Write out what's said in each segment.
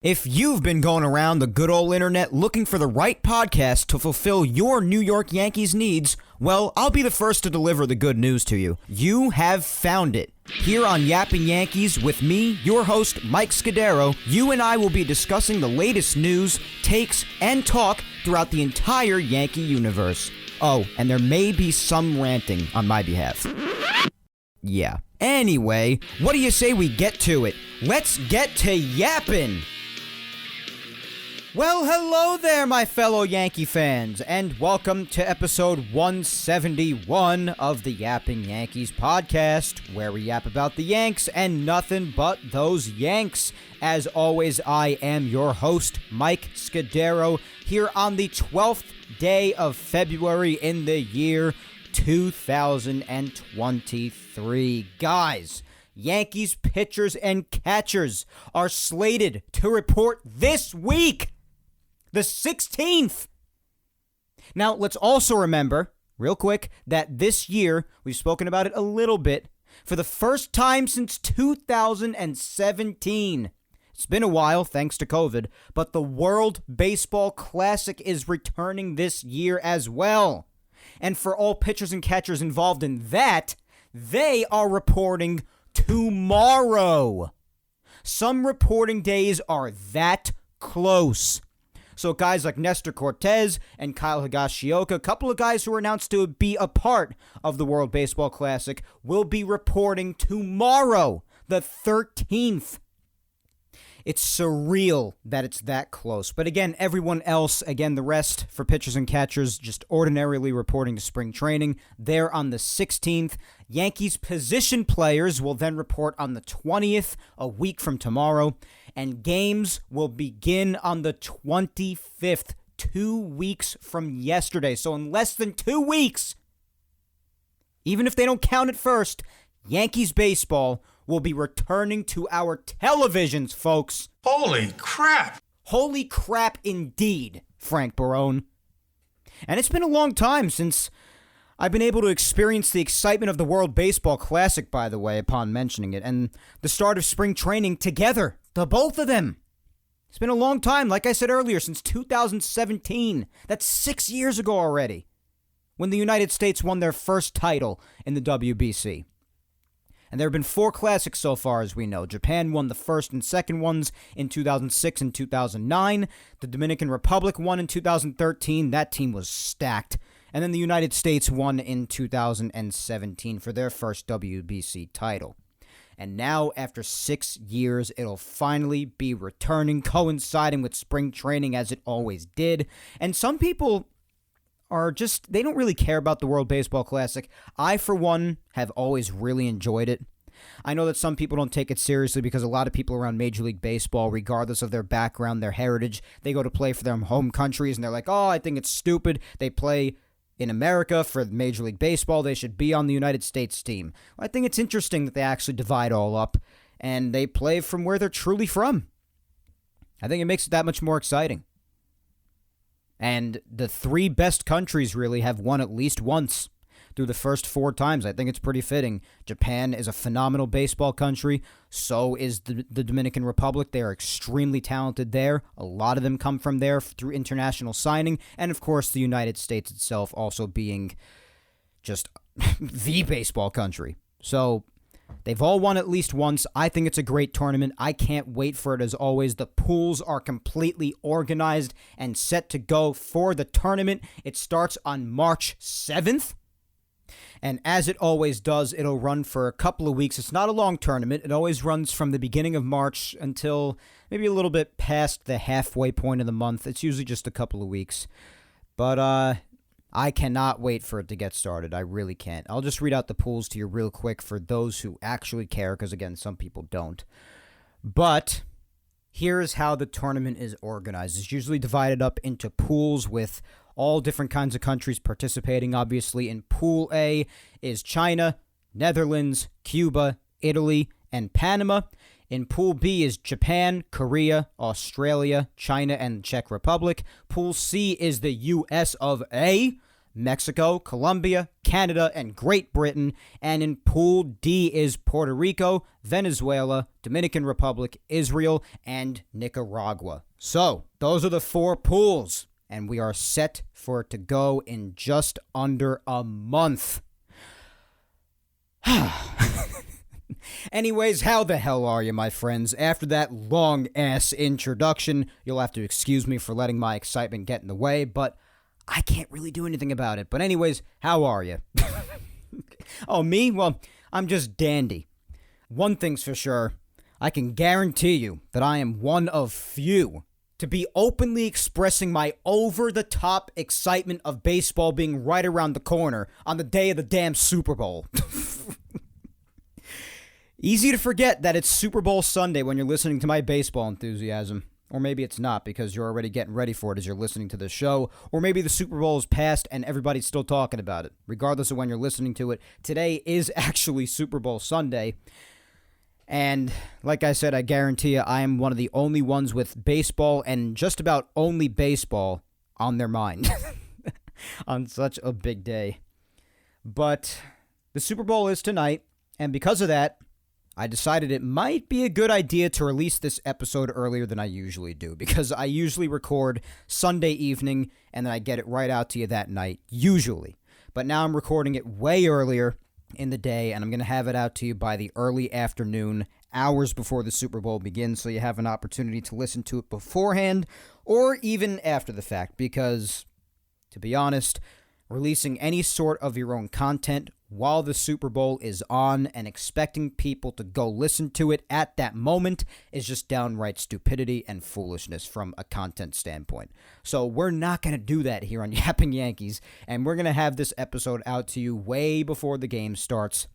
If you've been going around the good old internet looking for the right podcast to fulfill your New York Yankees needs, well, I'll be the first to deliver the good news to you. You have found it. Here on Yapping Yankees with me, your host, Mike Scudero, you and I will be discussing the latest news, takes, and talk throughout the entire Yankee universe. Oh, and there may be some ranting on my behalf. Yeah. Anyway, what do you say we get to it? Let's get to yapping! Well, hello there, my fellow Yankee fans, and welcome to episode 171 of the Yapping Yankees podcast, where we yap about the Yanks and nothing but those Yanks. As always, I am your host, Mike Scudero, here on the 12th day of February in the year 2023. Guys, Yankees pitchers and catchers are slated to report this week, the 16th. Now, let's also remember, real quick, that this year, we've spoken about it a little bit, for the first time since 2017. It's been a while, thanks to COVID, but the World Baseball Classic is returning this year as well. And for all pitchers and catchers involved in that, they are reporting tomorrow. Some reporting days are that close. So guys like Nestor Cortez and Kyle Higashioka, a couple of guys who are announced to be a part of the World Baseball Classic, will be reporting tomorrow, the 13th. It's surreal that it's that close. But again, everyone else, the rest for pitchers and catchers just ordinarily reporting to spring training. They're on the 16th. Yankees position players will then report on the 20th, a week from tomorrow. And games will begin on the 25th, 2 weeks from yesterday. So in less than 2 weeks, even if they don't count it first, Yankees baseball will be returning to our televisions, folks. Holy crap! Holy crap indeed, Frank Barone. And it's been a long time since I've been able to experience the excitement of the World Baseball Classic, by the way, upon mentioning it, and the start of spring training together, the both of them. It's been a long time, like I said earlier, since 2017. That's 6 years ago already, when the United States won their first title in the WBC. And there have been 4 classics so far, as we know. Japan won the first and second ones in 2006 and 2009. The Dominican Republic won in 2013. That team was stacked. And then the United States won in 2017 for their first WBC title. And now, after 6 years, it'll finally be returning, coinciding with spring training as it always did. And some people they don't really care about the World Baseball Classic. I, for one, have always really enjoyed it. I know that some people don't take it seriously because a lot of people around Major League Baseball, regardless of their background, their heritage, they go to play for their home countries and they're like, oh, I think it's stupid. They play in America for Major League Baseball. They should be on the United States team. Well, I think it's interesting that they actually divide all up and they play from where they're truly from. I think it makes it that much more exciting. And the 3 best countries really have won at least once through the first 4 times. I think it's pretty fitting. Japan is a phenomenal baseball country. So is the Dominican Republic. They are extremely talented there. A lot of them come from there through international signing. And, of course, the United States itself also being just the baseball country. So they've all won at least once. I think it's a great tournament. I can't wait for it as always. The pools are completely organized and set to go for the tournament. It starts on March 7th. And as it always does, it'll run for a couple of weeks. It's not a long tournament. It always runs from the beginning of March until maybe a little bit past the halfway point of the month. It's usually just a couple of weeks. But I cannot wait for it to get started. I really can't. I'll just read out the pools to you real quick for those who actually care, because, again, some people don't. But here's how the tournament is organized. It's usually divided up into pools with all different kinds of countries participating. Obviously, in Pool A is China, Netherlands, Cuba, Italy, and Panama. In Pool B is Japan, Korea, Australia, China, and the Czech Republic. Pool C is the US of A, Mexico, Colombia, Canada, and Great Britain. And in Pool D is Puerto Rico, Venezuela, Dominican Republic, Israel, and Nicaragua. So, those are the 4 pools, and we are set for it to go in just under a month. Anyways, how the hell are you, my friends? After that long-ass introduction, you'll have to excuse me for letting my excitement get in the way, but I can't really do anything about it. But anyways, how are you? Oh, me? Well, I'm just dandy. One thing's for sure, I can guarantee you that I am one of few to be openly expressing my over-the-top excitement of baseball being right around the corner on the day of the damn Super Bowl. Easy to forget that it's Super Bowl Sunday when you're listening to my baseball enthusiasm. Or maybe it's not because you're already getting ready for it as you're listening to the show. Or maybe the Super Bowl is past and everybody's still talking about it. Regardless of when you're listening to it, today is actually Super Bowl Sunday. And like I said, I guarantee you I am one of the only ones with baseball and just about only baseball on their mind on such a big day. But the Super Bowl is tonight, and because of that, I decided it might be a good idea to release this episode earlier than I usually do, because I usually record Sunday evening and then I get it right out to you that night, usually. But now I'm recording it way earlier in the day, and I'm going to have it out to you by the early afternoon, hours before the Super Bowl begins, so you have an opportunity to listen to it beforehand or even after the fact, because, to be honest, releasing any sort of your own content while the Super Bowl is on and expecting people to go listen to it at that moment is just downright stupidity and foolishness from a content standpoint. So we're not going to do that here on Yapping Yankees, and we're going to have this episode out to you way before the game starts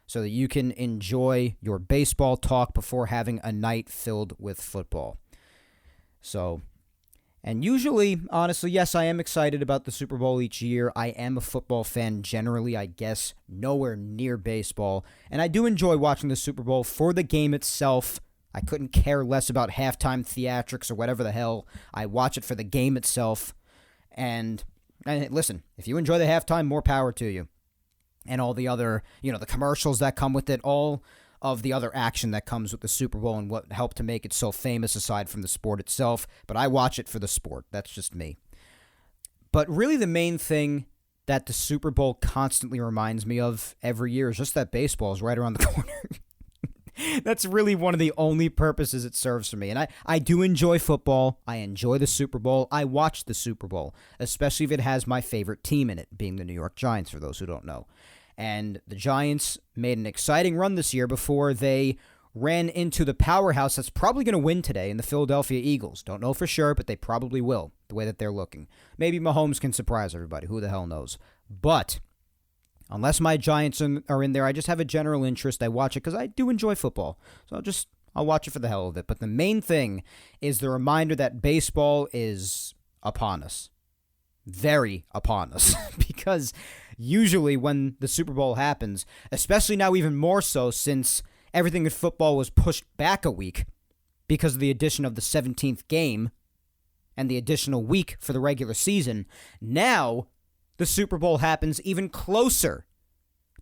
so that you can enjoy your baseball talk before having a night filled with football. So, and usually, honestly, yes, I am excited about the Super Bowl each year. I am a football fan generally, I guess, nowhere near baseball. And I do enjoy watching the Super Bowl for the game itself. I couldn't care less about halftime theatrics or whatever the hell. I watch it for the game itself. And listen, if you enjoy the halftime, more power to you. And all the other, the commercials that come with it, all of the other action that comes with the Super Bowl and what helped to make it so famous aside from the sport itself. But I watch it for the sport. That's just me. But really the main thing that the Super Bowl constantly reminds me of every year is just that baseball is right around the corner. That's really one of the only purposes it serves for me. And I do enjoy football. I enjoy the Super Bowl. I watch the Super Bowl, especially if it has my favorite team in it, being the New York Giants, for those who don't know. And the Giants made an exciting run this year before they ran into the powerhouse that's probably going to win today in the Philadelphia Eagles. Don't know for sure, but they probably will, the way that they're looking. Maybe Mahomes can surprise everybody. Who the hell knows? But unless my Giants are in there, I just have a general interest. I watch it because I do enjoy football. So I'll watch it for the hell of it. But the main thing is the reminder that baseball is upon us. Very upon us. Because usually when the Super Bowl happens, especially now even more so since everything in football was pushed back a week because of the addition of the 17th game and the additional week for the regular season, now the Super Bowl happens even closer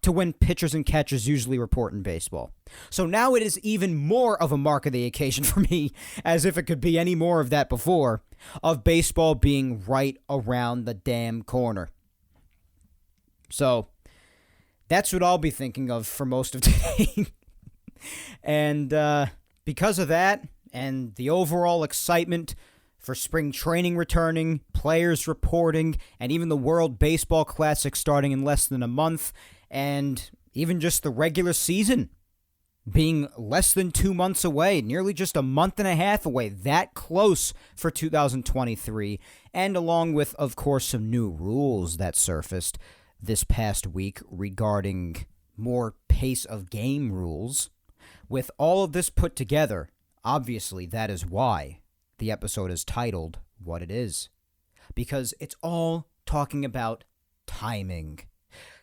to when pitchers and catchers usually report in baseball. So now it is even more of a mark of the occasion for me, as if it could be any more of that before, of baseball being right around the damn corner. So that's what I'll be thinking of for most of today. And because of that and the overall excitement for spring training returning, players reporting, and even the World Baseball Classic starting in less than a month, and even just the regular season being less than 2 months away, nearly just a month and a half away, that close for 2023, and along with, of course, some new rules that surfaced this past week regarding more pace of game rules. With all of this put together, obviously that is why the episode is titled what it is. Because it's all talking about timing.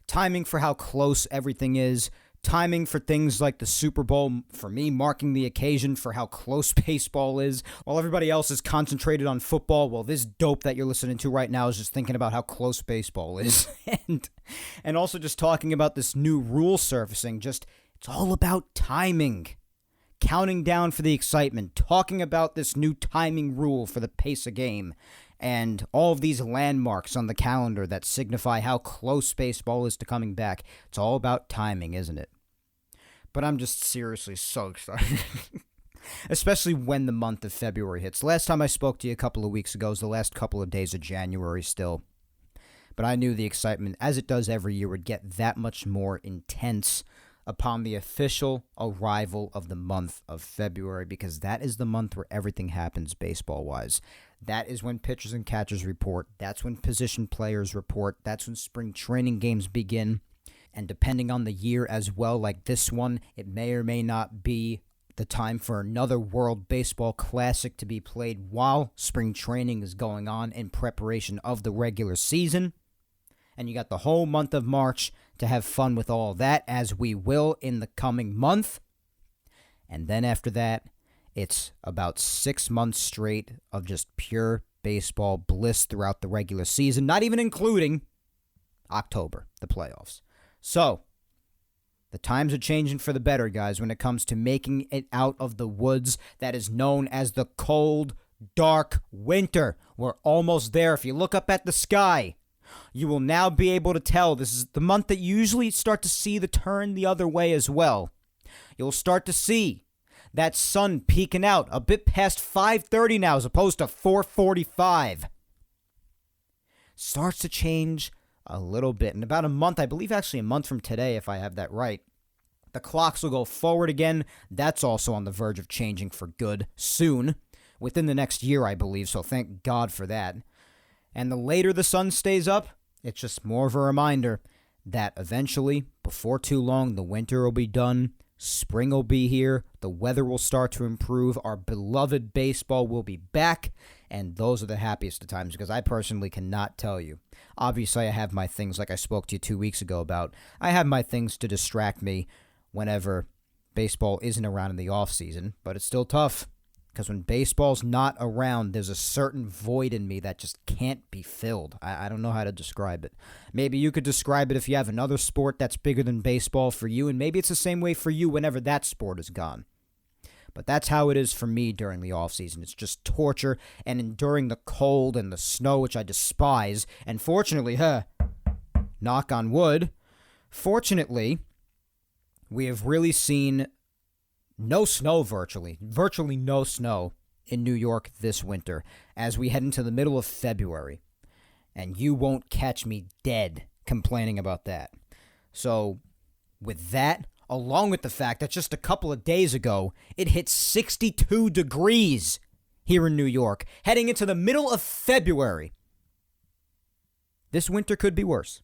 Timing for how close everything is timing for things like the Super Bowl, for me, marking the occasion for how close baseball is. While everybody else is concentrated on football, well, this dope that you're listening to right now is just thinking about how close baseball is. and also just talking about this new rule surfacing. Just, it's all about timing. Counting down for the excitement. Talking about this new timing rule for the pace of game. And all of these landmarks on the calendar that signify how close baseball is to coming back. It's all about timing, isn't it? But I'm just seriously so excited. Especially when the month of February hits. Last time I spoke to you a couple of weeks ago was the last couple of days of January still. But I knew the excitement, as it does every year, would get that much more intense upon the official arrival of the month of February, because that is the month where everything happens baseball-wise. That is when pitchers and catchers report. That's when position players report. That's when spring training games begin. And depending on the year as well, like this one, it may or may not be the time for another World Baseball Classic to be played while spring training is going on in preparation of the regular season. And you got the whole month of March to have fun with all that, as we will in the coming month. And then after that, it's about 6 months straight of just pure baseball bliss throughout the regular season, not even including October, the playoffs. So, the times are changing for the better, guys, when it comes to making it out of the woods that is known as the cold, dark winter. We're almost there. If you look up at the sky, you will now be able to tell this is the month that you usually start to see the turn the other way as well. You'll start to see that sun peeking out a bit past 5:30 now as opposed to 4:45. Starts to change a little bit. In about a month, I believe actually a month from today, if I have that right, the clocks will go forward again. That's also on the verge of changing for good soon, within the next year, I believe, so thank God for that. And the later the sun stays up, it's just more of a reminder that eventually, before too long, the winter will be done, spring will be here, the weather will start to improve, our beloved baseball will be back, and those are the happiest of times, because I personally cannot tell you. Obviously, I have my things, like I spoke to you 2 weeks ago about. I have my things to distract me whenever baseball isn't around in the off-season, but it's still tough. Because when baseball's not around, there's a certain void in me that just can't be filled. I don't know how to describe it. Maybe you could describe it if you have another sport that's bigger than baseball for you, and maybe it's the same way for you whenever that sport is gone. But that's how it is for me during the offseason. It's just torture and enduring the cold and the snow, which I despise. And fortunately, knock on wood, fortunately, we have really seen no snow virtually no snow in New York this winter as we head into the middle of February. And you won't catch me dead complaining about that. So, with that, along with the fact that just a couple of days ago, it hit 62 degrees here in New York, heading into the middle of February. This winter could be worse.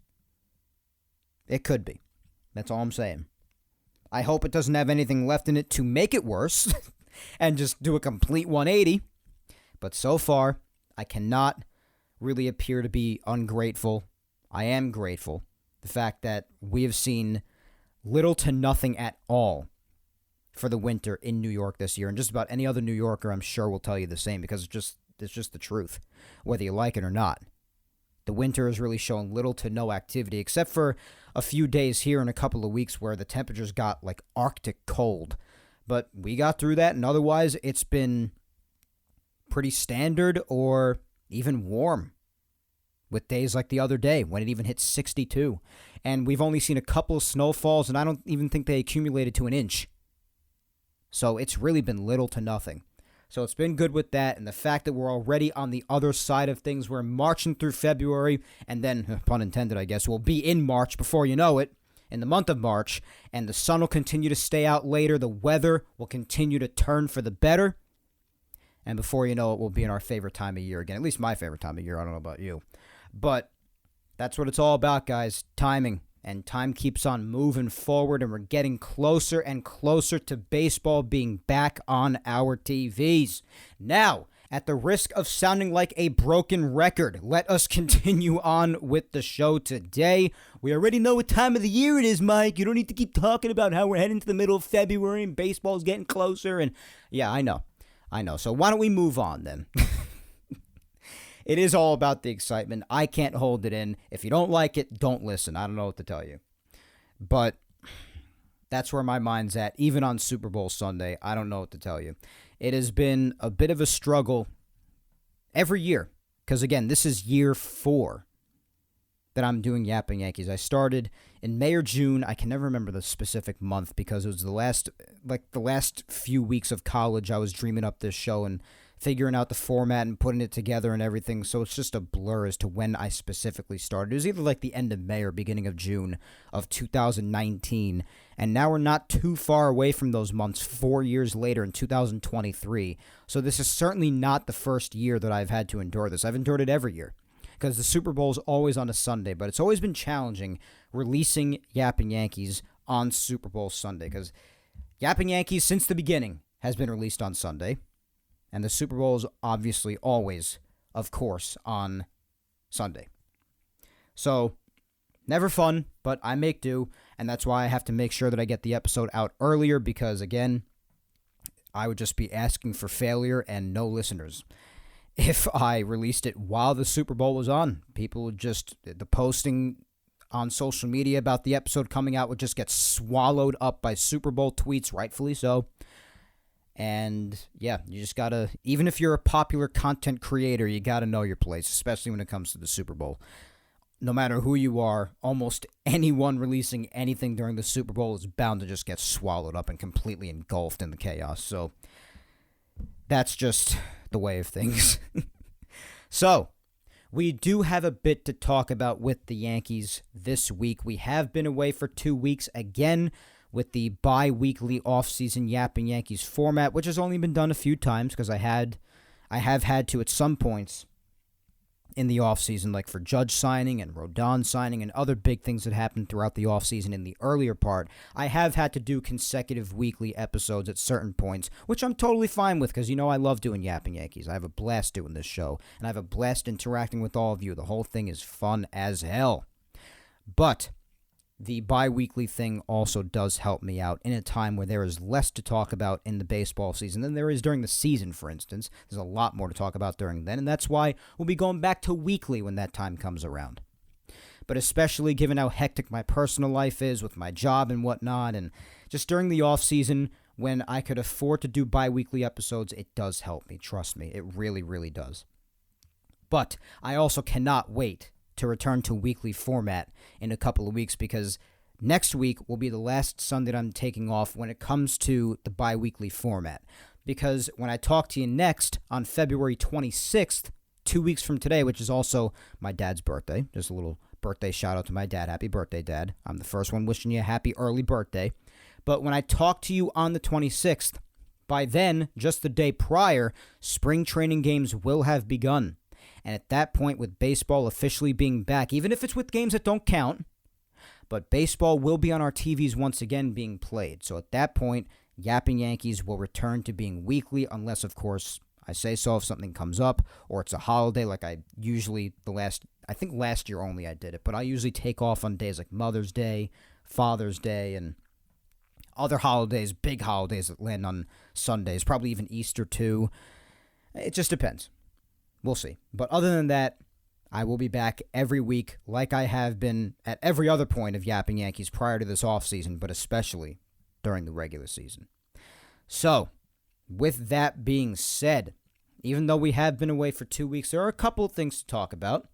It could be. That's all I'm saying. I hope it doesn't have anything left in it to make it worse and just do a complete 180. But so far, I cannot really appear to be ungrateful. I am grateful. The fact that we have seen little to nothing at all for the winter in New York this year. And just about any other New Yorker, I'm sure, will tell you the same, because it's just the truth, whether you like it or not. The winter has really shown little to no activity, except for a few days here in a couple of weeks where the temperatures got like Arctic cold. But we got through that, and otherwise it's been pretty standard or even warm, with days like the other day when it even hit 62. And we've only seen a couple of snowfalls, and I don't even think they accumulated to an inch. So it's really been little to nothing. So it's been good with that, and the fact that we're already on the other side of things, we're marching through February, and then, pun intended, I guess, we'll be in March before you know it, in the month of March, and the sun will continue to stay out later, the weather will continue to turn for the better, and before you know it, we'll be in our favorite time of year again, at least my favorite time of year, I don't know about you. But that's what it's all about, guys, timing. And time keeps on moving forward, and we're getting closer and closer to baseball being back on our TVs. Now, At the risk of sounding like a broken record, let us continue on with the show today. We already know what time of the year it is, Mike. You don't need to keep talking about how we're heading to the middle of February and baseball's getting closer. And yeah, I know. So why don't we move on then? It is all about the excitement. I can't hold it in. If you don't like it, don't listen. I don't know what to tell you. But that's where my mind's at. Even on Super Bowl Sunday, I don't know what to tell you. It has been a bit of a struggle every year. Because, again, this is year 4 that I'm doing Yapping Yankees. I started in May or June. I can never remember the specific month because it was the last few weeks of college. I was dreaming up this show and figuring out the format and putting it together and everything. So it's just a blur as to when I specifically started. It was either like the end of May or beginning of June of 2019. And now we're not too far away from those months 4 years later in 2023. So this is certainly not the first year that I've had to endure this. I've endured it every year because the Super Bowl is always on a Sunday. But it's always been challenging releasing Yapping Yankees on Super Bowl Sunday because Yapping Yankees since the beginning has been released on Sunday. And the Super Bowl is obviously always, of course, on Sunday. So, never fun, but I make do, and that's why I have to make sure that I get the episode out earlier because, again, I would just be asking for failure and no listeners. If I released it while the Super Bowl was on, people would just, the posting on social media about the episode coming out would just get swallowed up by Super Bowl tweets, rightfully so. And yeah, you just gotta, even if you're a popular content creator, you gotta know your place, especially when it comes to the Super Bowl. No matter who you are, almost anyone releasing anything during the Super Bowl is bound to just get swallowed up and completely engulfed in the chaos. So that's just the way of things. So we do have a bit to talk about with the Yankees this week. We have been away for 2 weeks again, with the bi-weekly off-season Yapping Yankees format, which has only been done a few times because I have had to at some points in the off-season, like for Judge signing and Rodon signing and other big things that happened throughout the off-season in the earlier part. I have had to do consecutive weekly episodes at certain points, which I'm totally fine with because, I love doing Yapping Yankees. I have a blast doing this show, and I have a blast interacting with all of you. The whole thing is fun as hell. But the bi-weekly thing also does help me out in a time where there is less to talk about in the baseball season than there is during the season, for instance. There's a lot more to talk about during then, and that's why we'll be going back to weekly when that time comes around. But especially given how hectic my personal life is with my job and whatnot, and just during the off-season when I could afford to do bi-weekly episodes, it does help me. Trust me, it really, really does. But I also cannot wait to return to weekly format in a couple of weeks because next week will be the last Sunday that I'm taking off when it comes to the bi-weekly format. Because when I talk to you next on February 26th, 2 weeks from today, which is also my dad's birthday, just a little birthday shout out to my dad. Happy birthday, Dad. I'm the first one wishing you a happy early birthday. But when I talk to you on the 26th, by then, just the day prior, spring training games will have begun. And at that point, with baseball officially being back, even if it's with games that don't count, but baseball will be on our TVs once again being played. So at that point, Yapping Yankees will return to being weekly, unless, of course, I say so if something comes up, or it's a holiday like I usually, I think last year only I did it, but I usually take off on days like Mother's Day, Father's Day, and other holidays, big holidays that land on Sundays, probably even Easter too. It just depends. We'll see. But other than that, I will be back every week like I have been at every other point of Yapping Yankees prior to this offseason, but especially during the regular season. So, with that being said, even though we have been away for 2 weeks, there are a couple of things to talk about.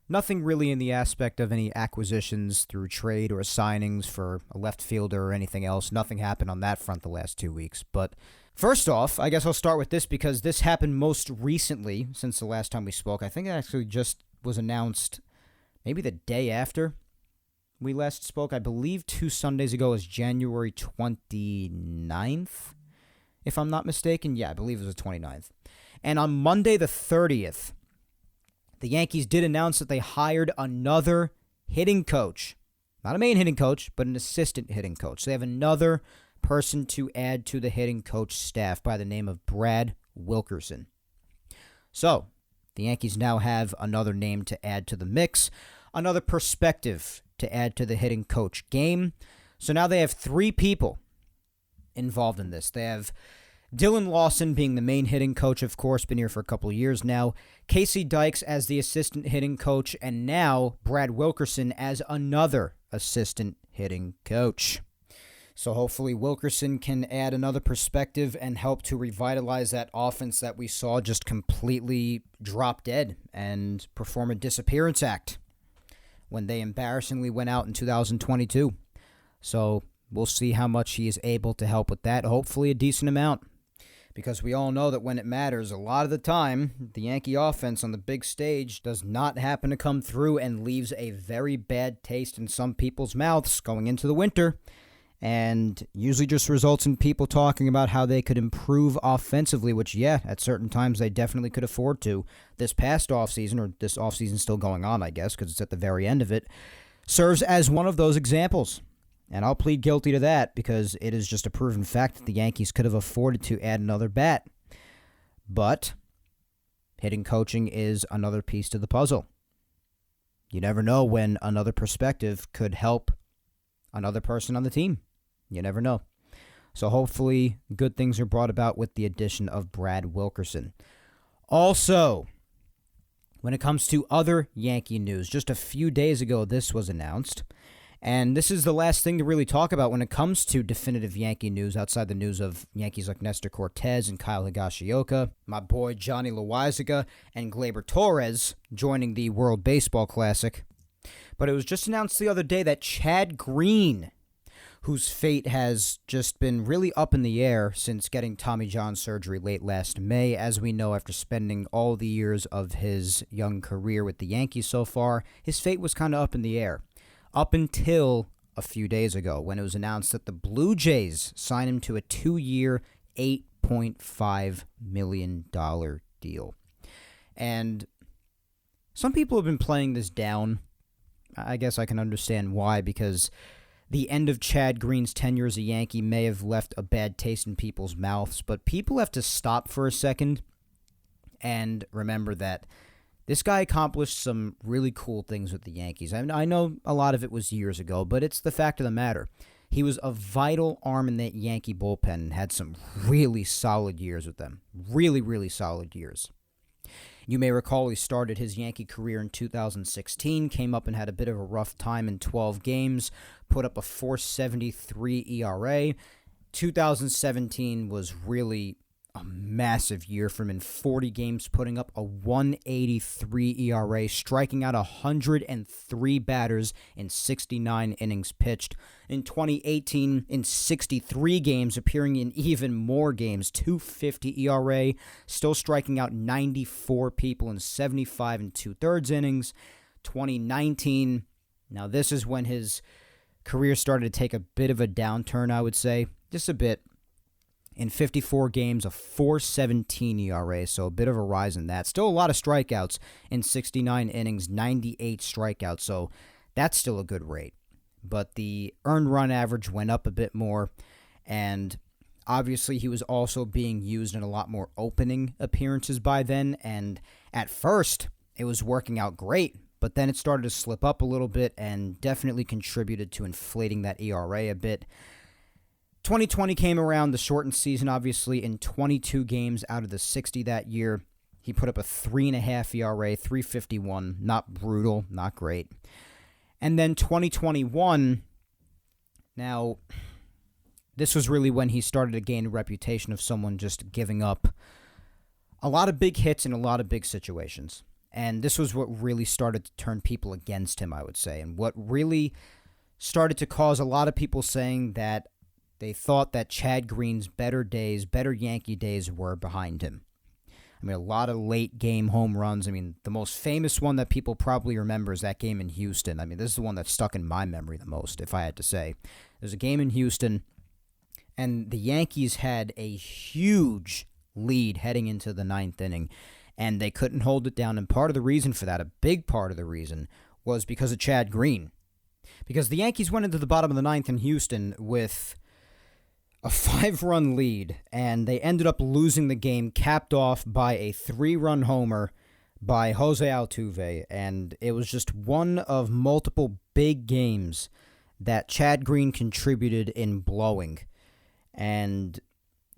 Nothing really in the aspect of any acquisitions through trade or signings for a left fielder or anything else. Nothing happened on that front the last 2 weeks, but first off, I guess I'll start with this because this happened most recently since the last time we spoke. I think it actually just was announced maybe the day after we last spoke. I believe 2 Sundays ago was January 29th, if I'm not mistaken. Yeah, I believe it was the 29th. And on Monday the 30th, the Yankees did announce that they hired another hitting coach. Not a main hitting coach, but an assistant hitting coach. So they have another person to add to the hitting coach staff by the name of Brad Wilkerson. So, the Yankees now have another name to add to the mix, another perspective to add to the hitting coach game. So now they have 3 people involved in this. They have Dylan Lawson being the main hitting coach, of course, been here for a couple of years now. Casey Dykes as the assistant hitting coach, and now Brad Wilkerson as another assistant hitting coach. So hopefully Wilkerson can add another perspective and help to revitalize that offense that we saw just completely drop dead and perform a disappearance act when they embarrassingly went out in 2022. So we'll see how much he is able to help with that. Hopefully a decent amount, because we all know that when it matters, a lot of the time, the Yankee offense on the big stage does not happen to come through and leaves a very bad taste in some people's mouths going into the winter, and usually just results in people talking about how they could improve offensively, which, yeah, at certain times they definitely could afford to. This past offseason, or this offseason still going on, I guess, because it's at the very end of it, serves as one of those examples. And I'll plead guilty to that because it is just a proven fact that the Yankees could have afforded to add another bat. But hitting coaching is another piece to the puzzle. You never know when another perspective could help another person on the team. You never know. So hopefully good things are brought about with the addition of Brad Wilkerson. Also, when it comes to other Yankee news, just a few days ago this was announced. And this is the last thing to really talk about when it comes to definitive Yankee news outside the news of Yankees like Nestor Cortez and Kyle Higashioka, my boy Johnny Loizaga, and Gleyber Torres joining the World Baseball Classic. But it was just announced the other day that Chad Green, whose fate has just been really up in the air since getting Tommy John surgery late last May, as we know after spending all the years of his young career with the Yankees so far, his fate was kind of up in the air. Up until a few days ago when it was announced that the Blue Jays signed him to a 2-year, $8.5 million deal. And some people have been playing this down. I guess I can understand why, because the end of Chad Green's tenure as a Yankee may have left a bad taste in people's mouths, but people have to stop for a second and remember that this guy accomplished some really cool things with the Yankees. I know a lot of it was years ago, but it's the fact of the matter. He was a vital arm in that Yankee bullpen and had some really solid years with them. Really, really solid years. You may recall he started his Yankee career in 2016, came up and had a bit of a rough time in 12 games, put up a .473 ERA. 2017 was really a massive year for him in 40 games, putting up a .183 ERA, striking out 103 batters in 69 innings pitched. In 2018, in 63 games, appearing in even more games, .250 ERA, still striking out 94 people in 75 and 2/3 innings. 2019, now this is when his career started to take a bit of a downturn, I would say, just a bit. In 54 games, a .417 ERA, so a bit of a rise in that. Still a lot of strikeouts in 69 innings, 98 strikeouts, so that's still a good rate. But the earned run average went up a bit more, and obviously he was also being used in a lot more opening appearances by then, and at first it was working out great, but then it started to slip up a little bit and definitely contributed to inflating that ERA a bit. 2020 came around, the shortened season, obviously. In 22 games out of the 60 that year, he put up a 3.5 ERA, .351. Not brutal, not great. And then 2021, now, this was really when he started to gain a reputation of someone just giving up a lot of big hits in a lot of big situations. And this was what really started to turn people against him, I would say, and what really started to cause a lot of people saying that they thought that Chad Green's better days, better Yankee days were behind him. I mean, a lot of late game home runs. I mean, the most famous one that people probably remember is that game in Houston. I mean, this is the one that stuck in my memory the most, if I had to say. There's a game in Houston, and the Yankees had a huge lead heading into the 9th inning, and they couldn't hold it down. And part of the reason for that, a big part of the reason, was because of Chad Green. Because the Yankees went into the bottom of the 9th in Houston with a 5-run lead, and they ended up losing the game, capped off by a 3-run homer by Jose Altuve, and it was just one of multiple big games that Chad Green contributed in blowing, and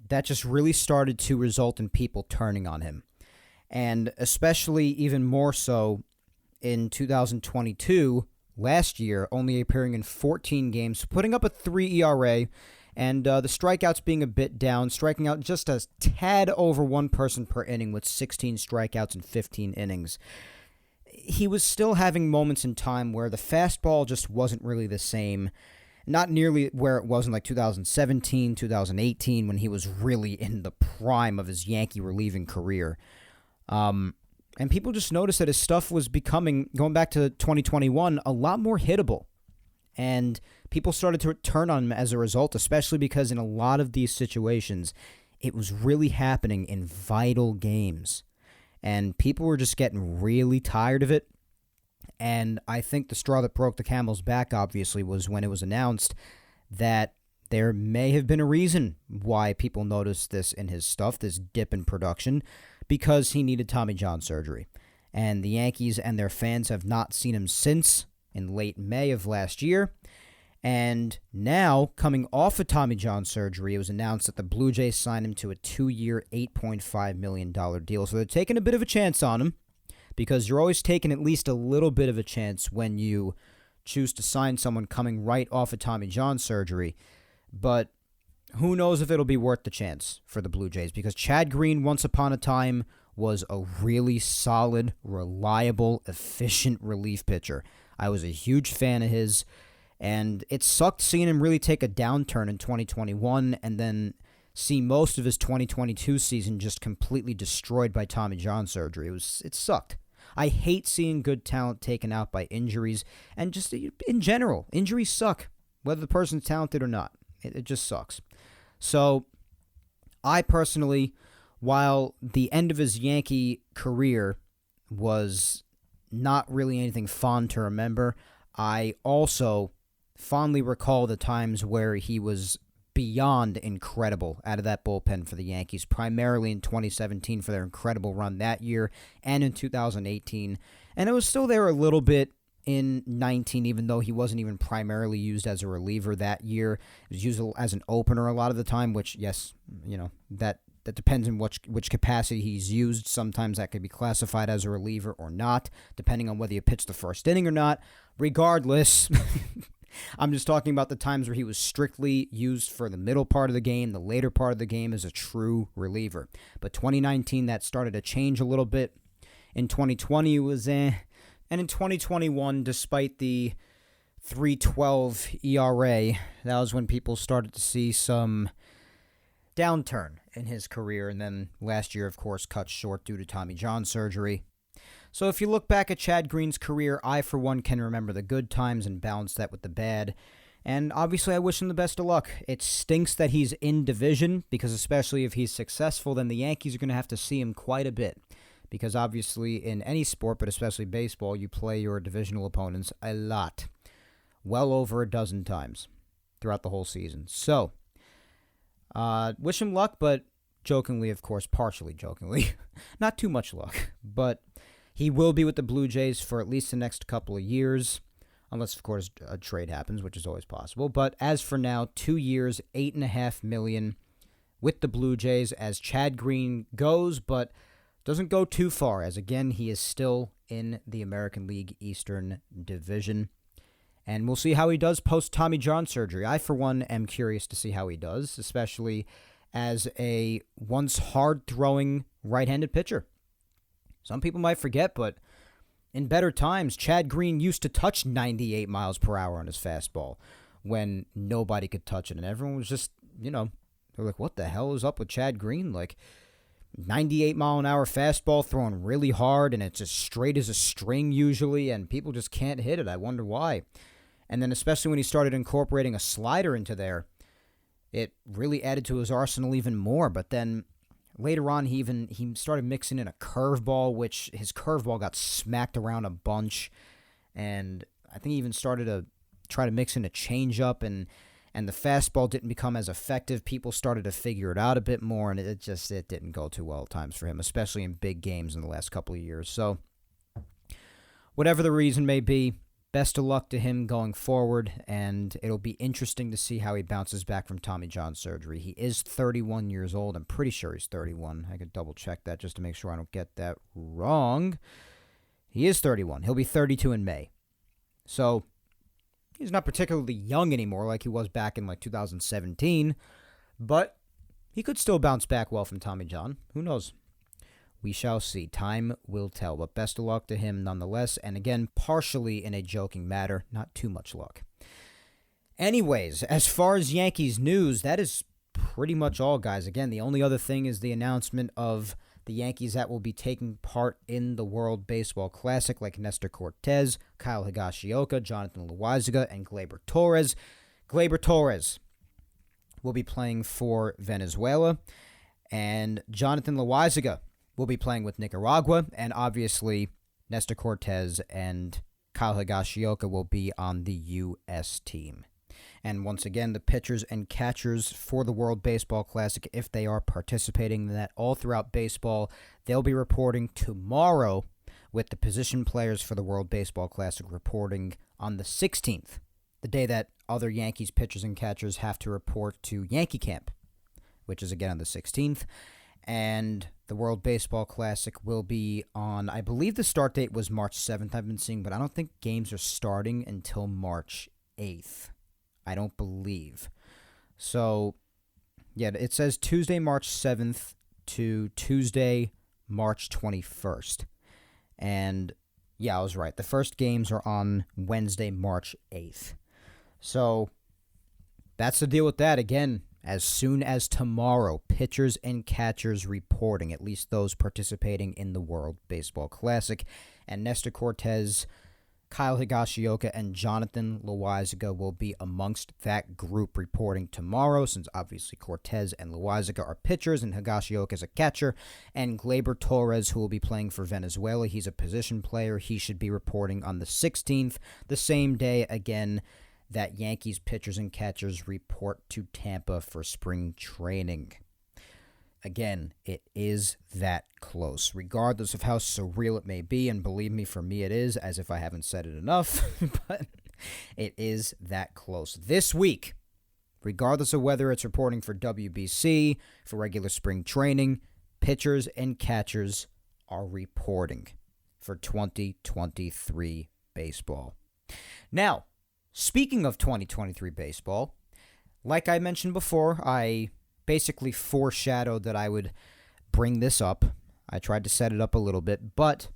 that just really started to result in people turning on him, and especially even more so in 2022, last year, only appearing in 14 games, putting up a 3 ERA, and the strikeouts being a bit down, striking out just a tad over one person per inning with 16 strikeouts in 15 innings. He was still having moments in time where the fastball just wasn't really the same, not nearly where it was in like 2017, 2018, when he was really in the prime of his Yankee relieving career. And people just noticed that his stuff was becoming, going back to 2021, a lot more hittable. And people started to turn on him as a result, especially because in a lot of these situations, it was really happening in vital games. And people were just getting really tired of it. And I think the straw that broke the camel's back, obviously, was when it was announced that there may have been a reason why people noticed this in his stuff, this dip in production, because he needed Tommy John surgery. And the Yankees and their fans have not seen him since, in late May of last year. And now, coming off of Tommy John surgery, it was announced that the Blue Jays signed him to a 2-year, $8.5 million deal. So they're taking a bit of a chance on him, because you're always taking at least a little bit of a chance when you choose to sign someone coming right off of Tommy John surgery. But who knows if it'll be worth the chance for the Blue Jays, because Chad Green, once upon a time, was a really solid, reliable, efficient relief pitcher. I was a huge fan of his, and it sucked seeing him really take a downturn in 2021 and then see most of his 2022 season just completely destroyed by Tommy John surgery. It sucked. I hate seeing good talent taken out by injuries, and just in general, injuries suck, whether the person's talented or not. It just sucks. So, I personally, while the end of his Yankee career was not really anything fond to remember, I also fondly recall the times where he was beyond incredible out of that bullpen for the Yankees, primarily in 2017 for their incredible run that year, and in 2018. And it was still there a little bit in 19, even though he wasn't even primarily used as a reliever that year. He was used as an opener a lot of the time, which, yes, that depends on which capacity he's used. Sometimes that could be classified as a reliever or not, depending on whether you pitch the first inning or not. Regardless, I'm just talking about the times where he was strictly used for the middle part of the game, the later part of the game as a true reliever. But 2019, that started to change a little bit. In 2020, it was And in 2021, despite the 3.12 ERA, that was when people started to see some downturn in his career. And then last year, of course, cut short due to Tommy John surgery. So if you look back at Chad Green's career, I, for one, can remember the good times and balance that with the bad. And obviously, I wish him the best of luck. It stinks that he's in division, because especially if he's successful, then the Yankees are going to have to see him quite a bit. Because obviously, in any sport, but especially baseball, you play your divisional opponents a lot. Well over a dozen times throughout the whole season. So, wish him luck, but jokingly, of course, partially jokingly. Not too much luck, but he will be with the Blue Jays for at least the next couple of years, unless, of course, a trade happens, which is always possible. But as for now, 2 years, $8.5 million with the Blue Jays as Chad Green goes, but doesn't go too far, as again, he is still in the American League Eastern Division. And we'll see how he does post Tommy John surgery. I, for one, am curious to see how he does, especially as a once hard-throwing right-handed pitcher. Some people might forget, but in better times, Chad Green used to touch 98 miles per hour on his fastball when nobody could touch it. And everyone was just, they're like, what the hell is up with Chad Green? Like, 98-mile-an-hour fastball throwing really hard, and it's as straight as a string usually, and people just can't hit it. I wonder why. And then especially when he started incorporating a slider into there, it really added to his arsenal even more. But then later on, he started mixing in a curveball, which his curveball got smacked around a bunch. And I think he even started to try to mix in a changeup. And and the fastball didn't become as effective. People started to figure it out a bit more, and it didn't go too well at times for him, especially in big games in the last couple of years. So, whatever the reason may be, best of luck to him going forward, and it'll be interesting to see how he bounces back from Tommy John surgery. He is 31 years old. I'm pretty sure he's 31. I could double-check that just to make sure I don't get that wrong. He is 31. He'll be 32 in May. So, he's not particularly young anymore like he was back in 2017, but he could still bounce back well from Tommy John. Who knows? We shall see. Time will tell, but best of luck to him nonetheless. And again, partially in a joking matter, not too much luck. Anyways, as far as Yankees news, that is pretty much all, guys. Again, the only other thing is the announcement of the Yankees that will be taking part in the World Baseball Classic, like Nestor Cortez, Kyle Higashioka, Jonathan Loaisiga, and Gleyber Torres. Gleyber Torres will be playing for Venezuela, and Jonathan Loaisiga will be playing with Nicaragua, and obviously Nestor Cortez and Kyle Higashioka will be on the U.S. team. And once again, the pitchers and catchers for the World Baseball Classic, if they are participating in that all throughout baseball, they'll be reporting tomorrow, with the position players for the World Baseball Classic reporting on the 16th, the day that other Yankees pitchers and catchers have to report to Yankee Camp, which is again on the 16th. And the World Baseball Classic will be on, I believe the start date was March 7th, I've been seeing, but I don't think games are starting until March 8th. I don't believe. So, yeah, it says Tuesday, March 7th to Tuesday, March 21st. And, yeah, I was right. The first games are on Wednesday, March 8th. So, that's the deal with that. Again, as soon as tomorrow, pitchers and catchers reporting, at least those participating in the World Baseball Classic. And Nestor Cortez, Kyle Higashioka, and Jonathan Loaisiga will be amongst that group reporting tomorrow, since obviously Cortez and Loaisiga are pitchers and Higashioka is a catcher. And Gleyber Torres, who will be playing for Venezuela, he's a position player. He should be reporting on the 16th, the same day, again, that Yankees pitchers and catchers report to Tampa for spring training. Again, it is that close, regardless of how surreal it may be, and believe me, for me it is, as if I haven't said it enough, but it is that close. This week, regardless of whether it's reporting for WBC, for regular spring training, pitchers and catchers are reporting for 2023 baseball. Now, speaking of 2023 baseball, like I mentioned before, I basically foreshadowed that I would bring this up. I tried to set it up a little bit, but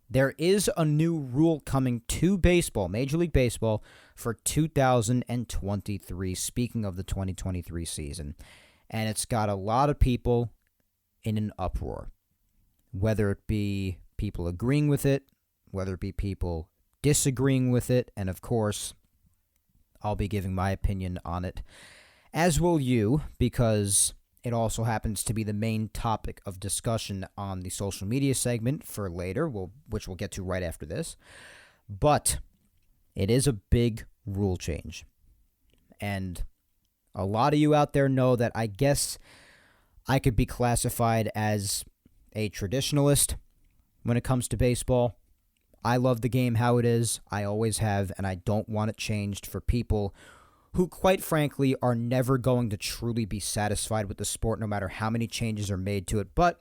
there is a new rule coming to baseball, Major League Baseball, for 2023, speaking of the 2023 season. And it's got a lot of people in an uproar, whether it be people agreeing with it, whether it be people disagreeing with it, and of course, I'll be giving my opinion on it, as will you, because it also happens to be the main topic of discussion on the social media segment for later, which we'll get to right after this. But it is a big rule change. And a lot of you out there know that I guess I could be classified as a traditionalist when it comes to baseball. I love the game how it is. I always have, and I don't want it changed for people who, quite frankly, are never going to truly be satisfied with the sport no matter how many changes are made to it. But,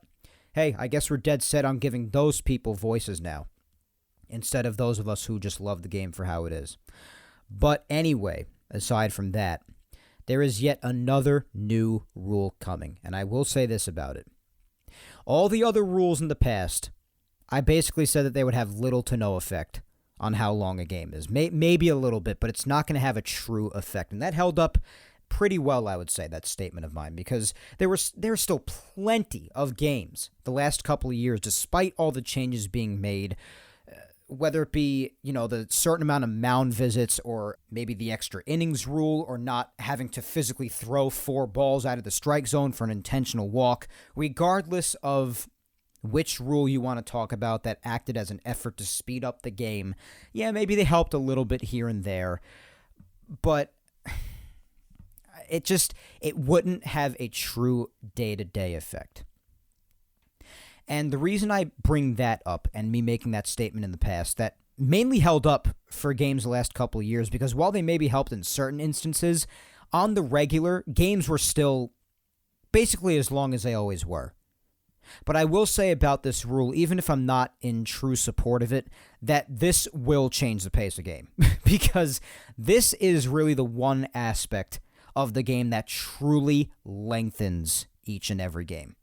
hey, I guess we're dead set on giving those people voices now, instead of those of us who just love the game for how it is. But anyway, aside from that, there is yet another new rule coming, and I will say this about it. All the other rules in the past, I basically said that they would have little to no effect on how long a game is. Maybe a little bit, but it's not going to have a true effect. And that held up pretty well, I would say, that statement of mine, because there were still plenty of games the last couple of years, despite all the changes being made, whether it be, the certain amount of mound visits or maybe the extra innings rule or not having to physically throw 4 balls out of the strike zone for an intentional walk, regardless of which rule you want to talk about that acted as an effort to speed up the game. Yeah, maybe they helped a little bit here and there, but it wouldn't have a true day-to-day effect. And the reason I bring that up, and me making that statement in the past, that mainly held up for games the last couple of years, because while they maybe helped in certain instances, on the regular, games were still basically as long as they always were. But I will say about this rule, even if I'm not in true support of it, that this will change the pace of the game. Because this is really the one aspect of the game that truly lengthens each and every game.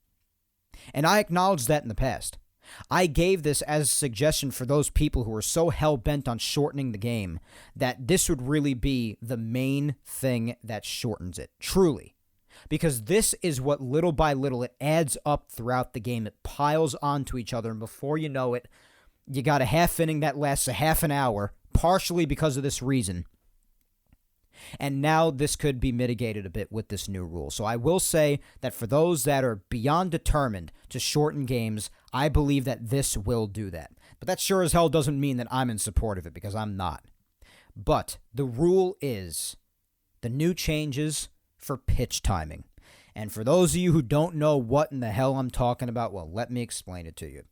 And I acknowledged that in the past. I gave this as a suggestion for those people who are so hell-bent on shortening the game that this would really be the main thing that shortens it, truly. Because this is what, little by little, it adds up throughout the game. It piles onto each other, and before you know it, you got a half inning that lasts a half an hour, partially because of this reason. And now this could be mitigated a bit with this new rule. So I will say that for those that are beyond determined to shorten games, I believe that this will do that. But that sure as hell doesn't mean that I'm in support of it, because I'm not. But the rule is the new changes for pitch timing. And for those of you who don't know what in the hell I'm talking about, well, let me explain it to you.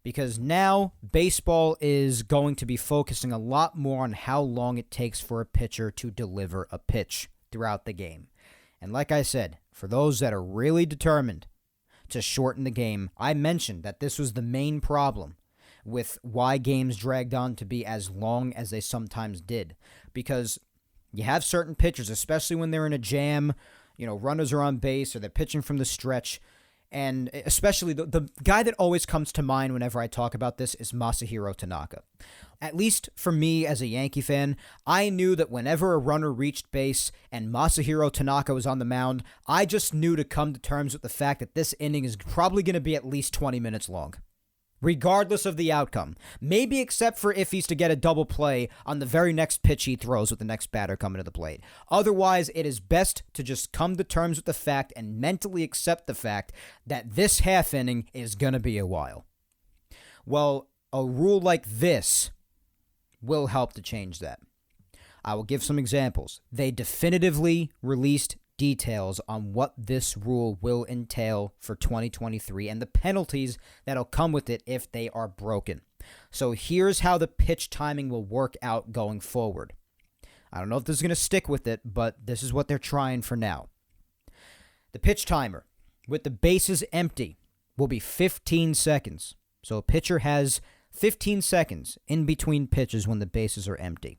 Because now baseball is going to be focusing a lot more on how long it takes for a pitcher to deliver a pitch throughout the game. And like I said, for those that are really determined to shorten the game, I mentioned that this was the main problem with why games dragged on to be as long as they sometimes did. Because you have certain pitchers, especially when they're in a jam, runners are on base or they're pitching from the stretch. And especially the guy that always comes to mind whenever I talk about this is Masahiro Tanaka. At least for me as a Yankee fan, I knew that whenever a runner reached base and Masahiro Tanaka was on the mound, I just knew to come to terms with the fact that this inning is probably going to be at least 20 minutes long. Regardless of the outcome. Maybe except for if he's to get a double play on the very next pitch he throws with the next batter coming to the plate. Otherwise, it is best to just come to terms with the fact and mentally accept the fact that this half inning is going to be a while. Well, a rule like this will help to change that. I will give some examples. They definitively released details on what this rule will entail for 2023 and the penalties that'll come with it if they are broken. So here's how the pitch timing will work out going forward. I don't know if this is going to stick with it, but this is what they're trying for now. The pitch timer, with the bases empty, will be 15 seconds. So a pitcher has 15 seconds in between pitches when the bases are empty.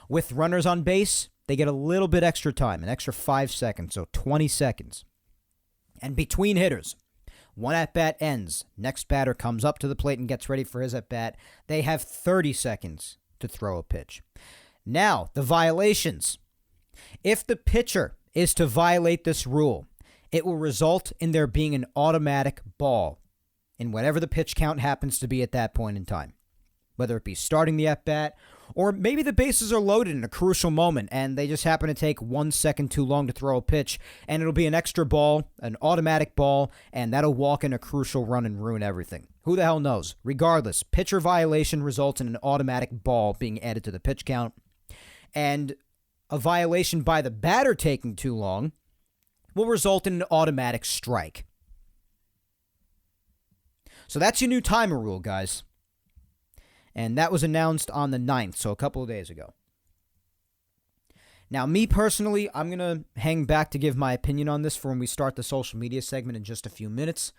With runners on base, they get a little bit extra time, an extra 5 seconds, so 20 seconds. And between hitters, one at-bat ends, next batter comes up to the plate and gets ready for his at-bat, they have 30 seconds to throw a pitch. Now, the violations. If the pitcher is to violate this rule, it will result in there being an automatic ball in whatever the pitch count happens to be at that point in time. Whether it be starting the at-bat, or maybe the bases are loaded in a crucial moment and they just happen to take 1 second too long to throw a pitch, and it'll be an extra ball, an automatic ball, and that'll walk in a crucial run and ruin everything. Who the hell knows? Regardless, pitcher violation results in an automatic ball being added to the pitch count, and a violation by the batter taking too long will result in an automatic strike. So that's your new timer rule, guys. And that was announced on the 9th, so a couple of days ago. Now, me personally, I'm going to hang back to give my opinion on this for when we start the social media segment in just a few minutes.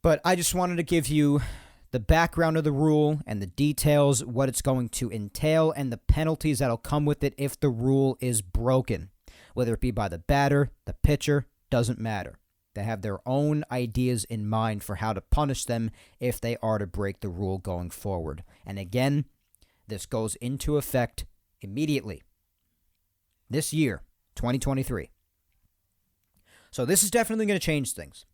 But I just wanted to give you the background of the rule and the details, what it's going to entail, and the penalties that'll come with it if the rule is broken. Whether it be by the batter, the pitcher, doesn't matter. They have their own ideas in mind for how to punish them if they are to break the rule going forward. And again, this goes into effect immediately. This year, 2023. So this is definitely going to change things.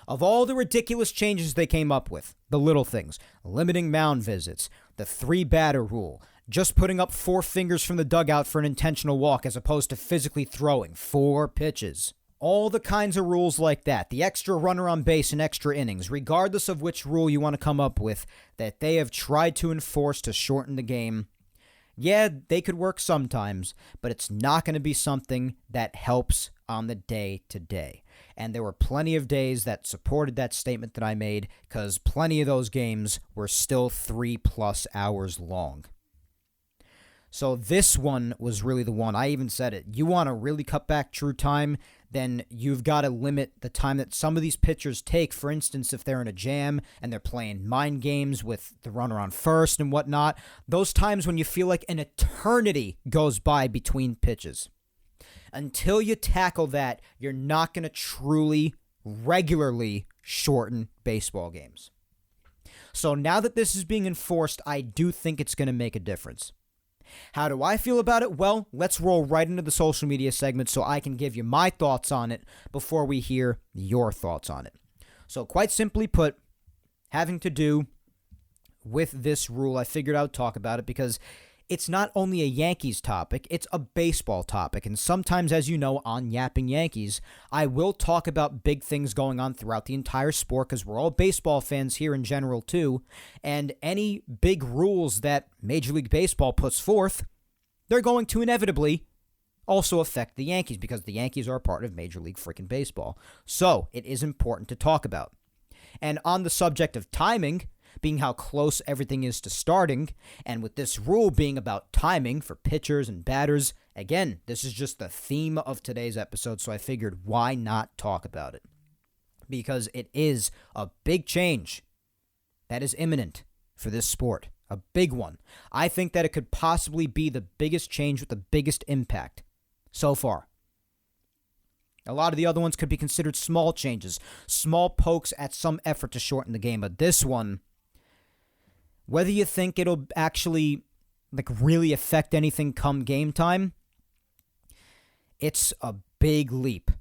Of all the ridiculous changes they came up with, the little things, limiting mound visits, the 3-batter rule, just putting up 4 fingers from the dugout for an intentional walk as opposed to physically throwing 4 pitches. All the kinds of rules like that, the extra runner on base in extra innings, regardless of which rule you want to come up with, that they have tried to enforce to shorten the game, Yeah, they could work sometimes, but it's not going to be something that helps on the day-to-day. And there were plenty of days that supported that statement that I made, because plenty of those games were still 3+ hours long. So this one was really the one. I even said it. You want to really cut back true time, then you've got to limit the time that some of these pitchers take. For instance, if they're in a jam and they're playing mind games with the runner on first and whatnot, those times when you feel like an eternity goes by between pitches. Until you tackle that, you're not going to truly, regularly shorten baseball games. So now that this is being enforced, I do think it's going to make a difference. How do I feel about it? Well, let's roll right into the social media segment so I can give you my thoughts on it before we hear your thoughts on it. So quite simply put, having to do with this rule, I figured I would talk about it because it's not only a Yankees topic, it's a baseball topic. And sometimes, as you know, on Yapping Yankees, I will talk about big things going on throughout the entire sport because we're all baseball fans here in general too. And any big rules that Major League Baseball puts forth, they're going to inevitably also affect the Yankees because the Yankees are a part of Major League freaking Baseball. So it is important to talk about. And on the subject of timing, being how close everything is to starting, and with this rule being about timing for pitchers and batters, again, this is just the theme of today's episode, so I figured why not talk about it? Because it is a big change that is imminent for this sport, a big one. I think that it could possibly be the biggest change with the biggest impact so far. A lot of the other ones could be considered small changes, small pokes at some effort to shorten the game, but this one, whether you think it'll actually really affect anything come game time, it's a big leap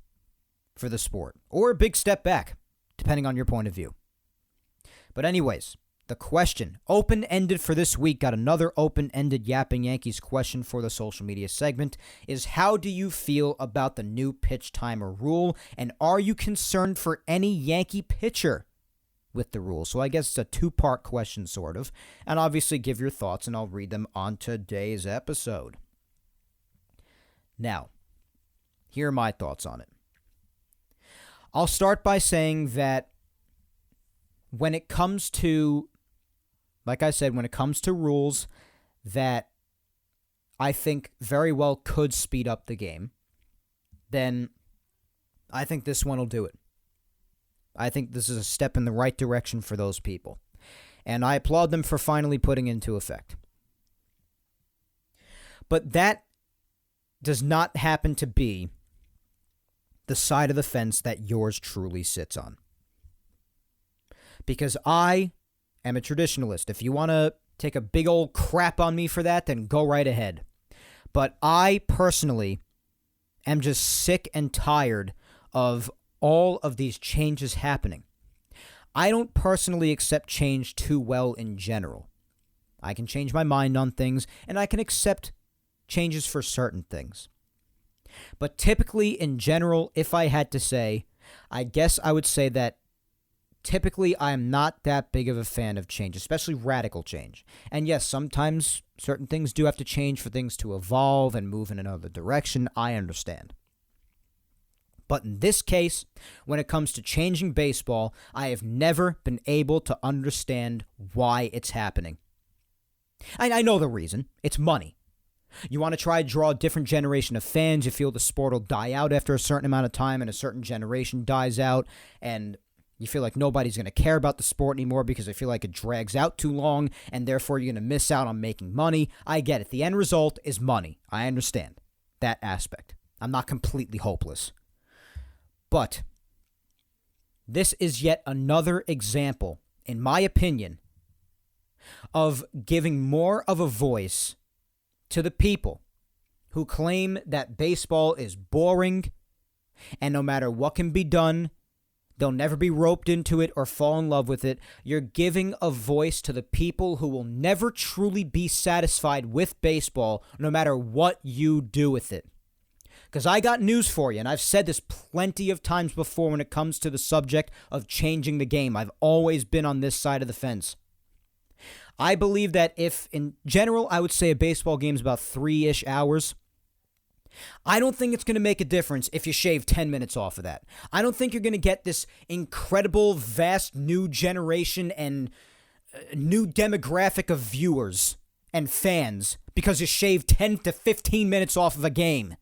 for the sport, or a big step back, depending on your point of view. But anyways, the question, open-ended for this week, got another open-ended Yapping Yankees question for the social media segment, is how do you feel about the new pitch timer rule, and are you concerned for any Yankee pitcher with the rule? So I guess it's a two-part question, sort of. And obviously give your thoughts, and I'll read them on today's episode. Now, here are my thoughts on it. I'll start by saying that when it comes to, like I said, when it comes to rules that I think very well could speed up the game, then I think this one will do it. I think this is a step in the right direction for those people. And I applaud them for finally putting into effect. But that does not happen to be the side of the fence that yours truly sits on. Because I am a traditionalist. If you want to take a big old crap on me for that, then go right ahead. But I personally am just sick and tired of all of these changes happening. I don't personally accept change too well in general. I can change my mind on things, and I can accept changes for certain things. But typically, in general, if I had to say, I guess I would say that typically I am not that big of a fan of change, especially radical change. And yes, sometimes certain things do have to change for things to evolve and move in another direction. I understand. But in this case, when it comes to changing baseball, I have never been able to understand why it's happening. I know the reason. It's money. You want to try to draw a different generation of fans. You feel the sport will die out after a certain amount of time and a certain generation dies out. And you feel like nobody's going to care about the sport anymore because they feel like it drags out too long and therefore you're going to miss out on making money. I get it. The end result is money. I understand that aspect. I'm not completely hopeless. But this is yet another example, in my opinion, of giving more of a voice to the people who claim that baseball is boring and no matter what can be done, they'll never be roped into it or fall in love with it. You're giving a voice to the people who will never truly be satisfied with baseball no matter what you do with it. Because I got news for you, and I've said this plenty of times before when it comes to the subject of changing the game. I've always been on this side of the fence. I believe that if, in general, I would say a baseball game is about 3-ish hours, I don't think it's going to make a difference if you shave 10 minutes off of that. I don't think you're going to get this incredible, vast new generation and new demographic of viewers and fans because you shave 10 to 15 minutes off of a game.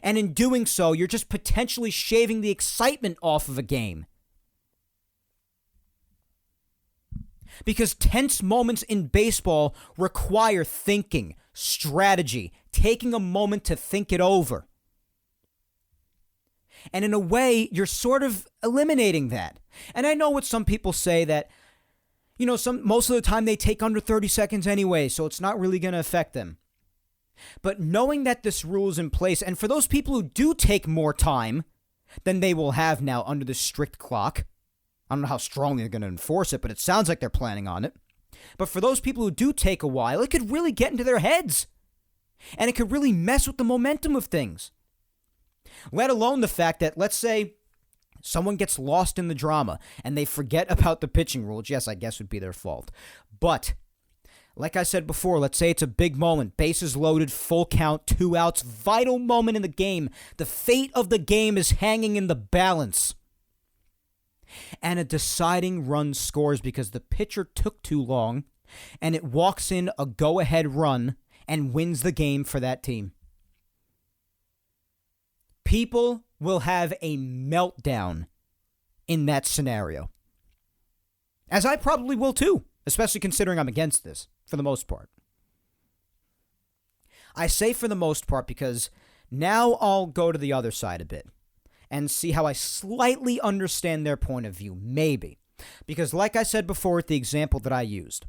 And in doing so, you're just potentially shaving the excitement off of a game. Because tense moments in baseball require thinking, strategy, taking a moment to think it over. And in a way, you're sort of eliminating that. And I know what some people say that, most of the time they take under 30 seconds anyway, so it's not really going to affect them. But knowing that this rule is in place, and for those people who do take more time than they will have now under the strict clock, I don't know how strongly they're going to enforce it, but it sounds like they're planning on it. But for those people who do take a while, it could really get into their heads. And it could really mess with the momentum of things. Let alone the fact that, let's say, someone gets lost in the drama and they forget about the pitching rule, which, yes, I guess would be their fault. But, like I said before, let's say it's a big moment, bases loaded, full count, 2 outs, vital moment in the game. The fate of the game is hanging in the balance. And a deciding run scores because the pitcher took too long, and it walks in a go-ahead run and wins the game for that team. People will have a meltdown in that scenario. As I probably will too, especially considering I'm against this, for the most part. I say for the most part because now I'll go to the other side a bit and see how I slightly understand their point of view, maybe. Because like I said before with the example that I used,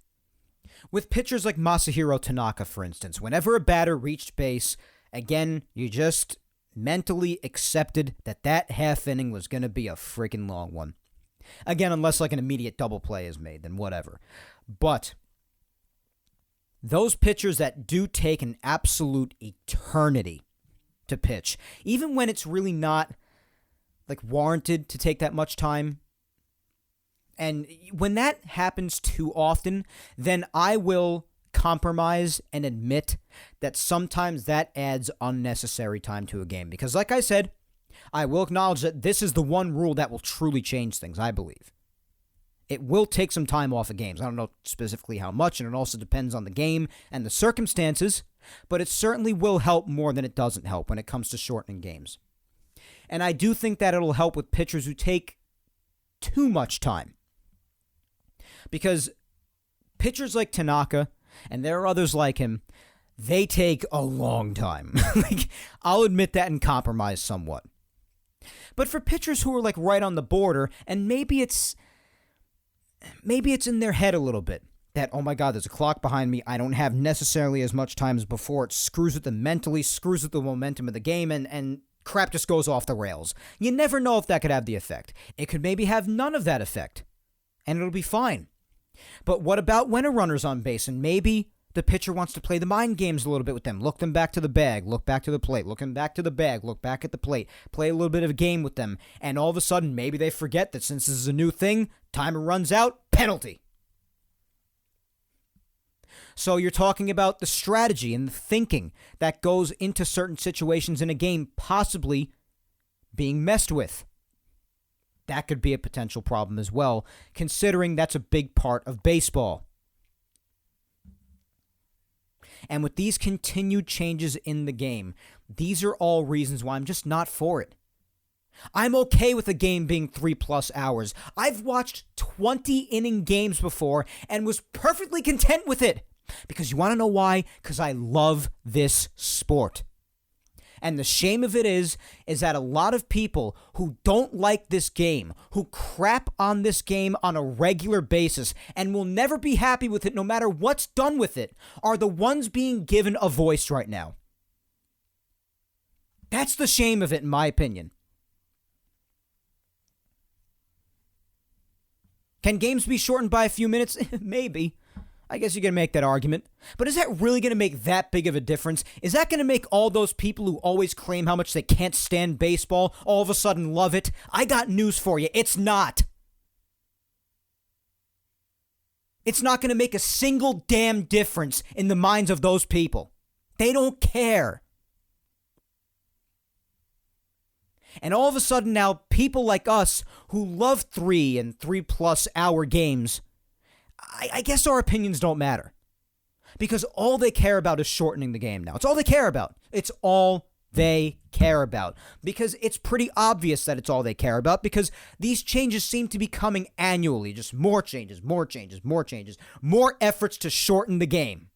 with pitchers like Masahiro Tanaka, for instance, whenever a batter reached base, again, you just mentally accepted that that half inning was going to be a freaking long one. Again, unless like an immediate double play is made, then whatever. But those pitchers that do take an absolute eternity to pitch, even when it's really not warranted to take that much time. And when that happens too often, then I will compromise and admit that sometimes that adds unnecessary time to a game. Because like I said, I will acknowledge that this is the one rule that will truly change things, I believe. It will take some time off of games. I don't know specifically how much, and it also depends on the game and the circumstances, but it certainly will help more than it doesn't help when it comes to shortening games. And I do think that it'll help with pitchers who take too much time. Because pitchers like Tanaka, and there are others like him, they take a long time. I'll admit that and compromise somewhat. But for pitchers who are right on the border, and maybe it's in their head a little bit, that, oh my God, there's a clock behind me, I don't have necessarily as much time as before, it screws with them mentally, screws with the momentum of the game, and crap just goes off the rails. You never know if that could have the effect. It could maybe have none of that effect, and it'll be fine. But what about when a runner's on base, and maybe the pitcher wants to play the mind games a little bit with them, look them back to the bag, look back to the plate, look them back to the bag, look back at the plate, play a little bit of a game with them, and all of a sudden maybe they forget that since this is a new thing, timer runs out, penalty. So you're talking about the strategy and the thinking that goes into certain situations in a game possibly being messed with. That could be a potential problem as well, considering that's a big part of baseball. And with these continued changes in the game, these are all reasons why I'm just not for it. I'm okay with a game being 3+ hours. I've watched 20-inning games before and was perfectly content with it. Because you want to know why? Because I love this sport. And the shame of it is that a lot of people who don't like this game, who crap on this game on a regular basis, and will never be happy with it no matter what's done with it, are the ones being given a voice right now. That's the shame of it, in my opinion. Can games be shortened by a few minutes? Maybe. I guess you can make that argument. But is that really going to make that big of a difference? Is that going to make all those people who always claim how much they can't stand baseball all of a sudden love it? I got news for you. It's not. It's not going to make a single damn difference in the minds of those people. They don't care. And all of a sudden now, people like us who love 3 and 3+ hour games, I guess our opinions don't matter. Because all they care about is shortening the game now. It's all they care about. It's all they care about. Because it's pretty obvious that it's all they care about, because these changes seem to be coming annually. Just more changes, more changes, more changes, more efforts to shorten the game.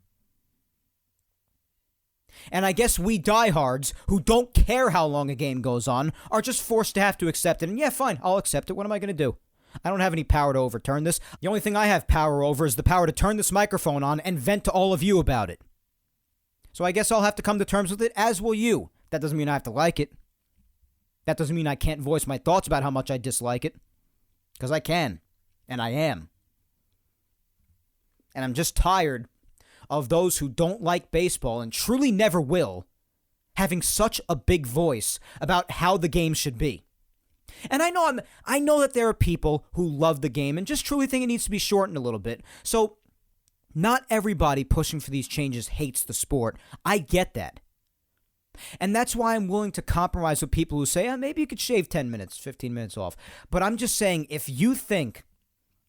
And I guess we diehards who don't care how long a game goes on are just forced to have to accept it. And yeah, fine, I'll accept it. What am I going to do? I don't have any power to overturn this. The only thing I have power over is the power to turn this microphone on and vent to all of you about it. So I guess I'll have to come to terms with it, as will you. That doesn't mean I have to like it. That doesn't mean I can't voice my thoughts about how much I dislike it. Because I can. And I am. And I'm just tired of those who don't like baseball and truly never will having such a big voice about how the game should be. And I know that there are people who love the game and just truly think it needs to be shortened a little bit. So not everybody pushing for these changes hates the sport. I get that. And that's why I'm willing to compromise with people who say, maybe you could shave 10 minutes, 15 minutes off. But I'm just saying, if you think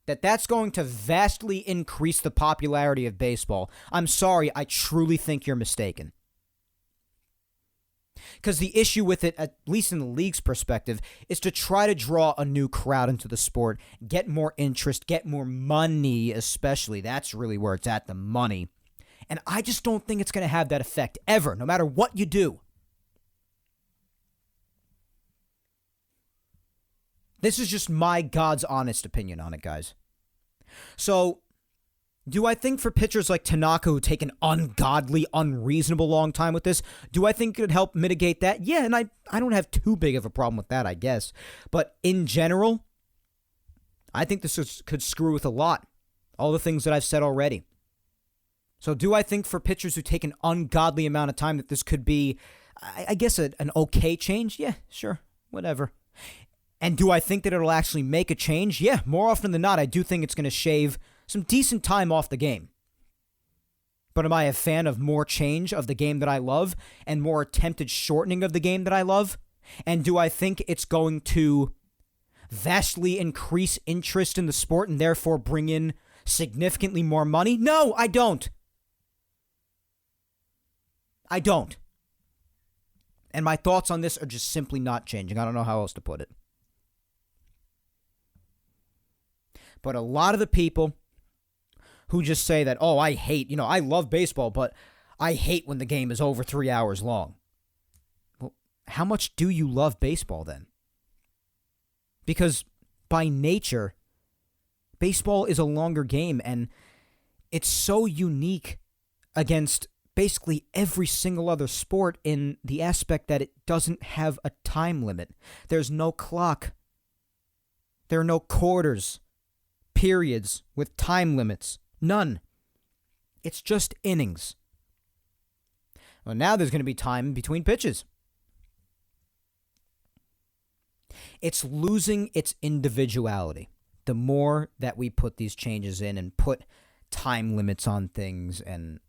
that that's going to vastly increase the popularity of baseball, I'm sorry, I truly think you're mistaken. Because the issue with it, at least in the league's perspective, is to try to draw a new crowd into the sport, get more interest, get more money especially. That's really where it's at, the money. And I just don't think it's going to have that effect ever, no matter what you do. This is just my God's honest opinion on it, guys. So, do I think for pitchers like Tanaka who take an ungodly, unreasonable long time with this, do I think it could help mitigate that? Yeah, and I don't have too big of a problem with that, I guess. But in general, I think could screw with a lot. All the things that I've said already. So do I think for pitchers who take an ungodly amount of time that this could be, I guess, an okay change? Yeah, sure, whatever. And do I think that it'll actually make a change? Yeah, more often than not, I do think it's going to shave some decent time off the game. But am I a fan of more change of the game that I love and more attempted shortening of the game that I love? And do I think it's going to vastly increase interest in the sport and therefore bring in significantly more money? No, I don't. I don't. And my thoughts on this are just simply not changing. I don't know how else to put it. But a lot of the people who just say that, I hate, I love baseball, but I hate when the game is over 3 hours long. Well, how much do you love baseball then? Because by nature, baseball is a longer game, and it's so unique against basically every single other sport in the aspect that it doesn't have a time limit. There's no clock. There are no quarters, periods with time limits. None. It's just innings. Well, now there's going to be time between pitches. It's losing its individuality. The more that we put these changes in and put time limits on things, and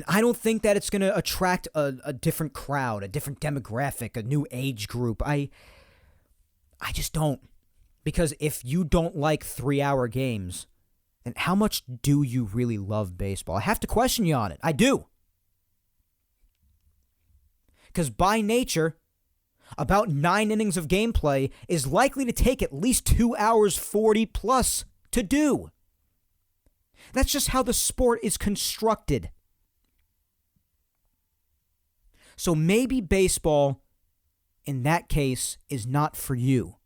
I don't think that it's going to attract a different crowd, a different demographic, a new age group. I just don't. Because if you don't like 3-hour games, then how much do you really love baseball? I have to question you on it. I do. Because by nature, about 9 innings of gameplay is likely to take at least 2 hours 40 plus to do. That's just how the sport is constructed. So maybe baseball, in that case, is not for you.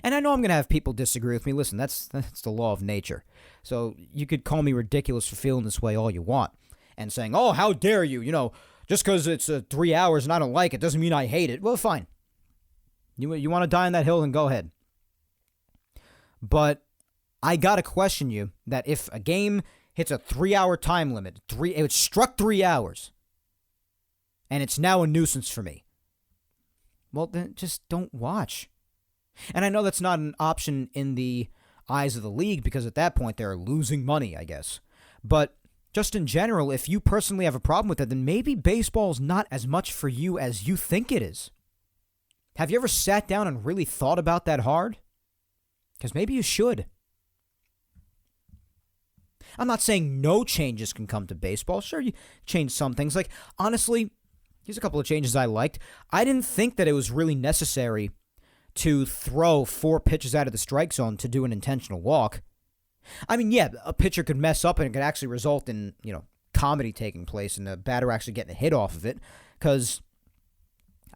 And I know I'm going to have people disagree with me. Listen, that's the law of nature. So you could call me ridiculous for feeling this way all you want. And saying, how dare you, just because it's 3 hours and I don't like it doesn't mean I hate it. Well, fine. You want to die on that hill, then go ahead. But I got to question you that if a game hits a 3-hour time limit, it struck 3 hours, and it's now a nuisance for me, well, then just don't watch. And I know that's not an option in the eyes of the league because at that point they're losing money, I guess. But just in general, if you personally have a problem with it, then maybe baseball's not as much for you as you think it is. Have you ever sat down and really thought about that hard? Because maybe you should. I'm not saying no changes can come to baseball. Sure, you change some things. Like, honestly, here's a couple of changes I liked. I didn't think that it was really necessary to throw 4 pitches out of the strike zone to do an intentional walk. I mean, yeah, a pitcher could mess up and it could actually result in, comedy taking place and the batter actually getting a hit off of it, because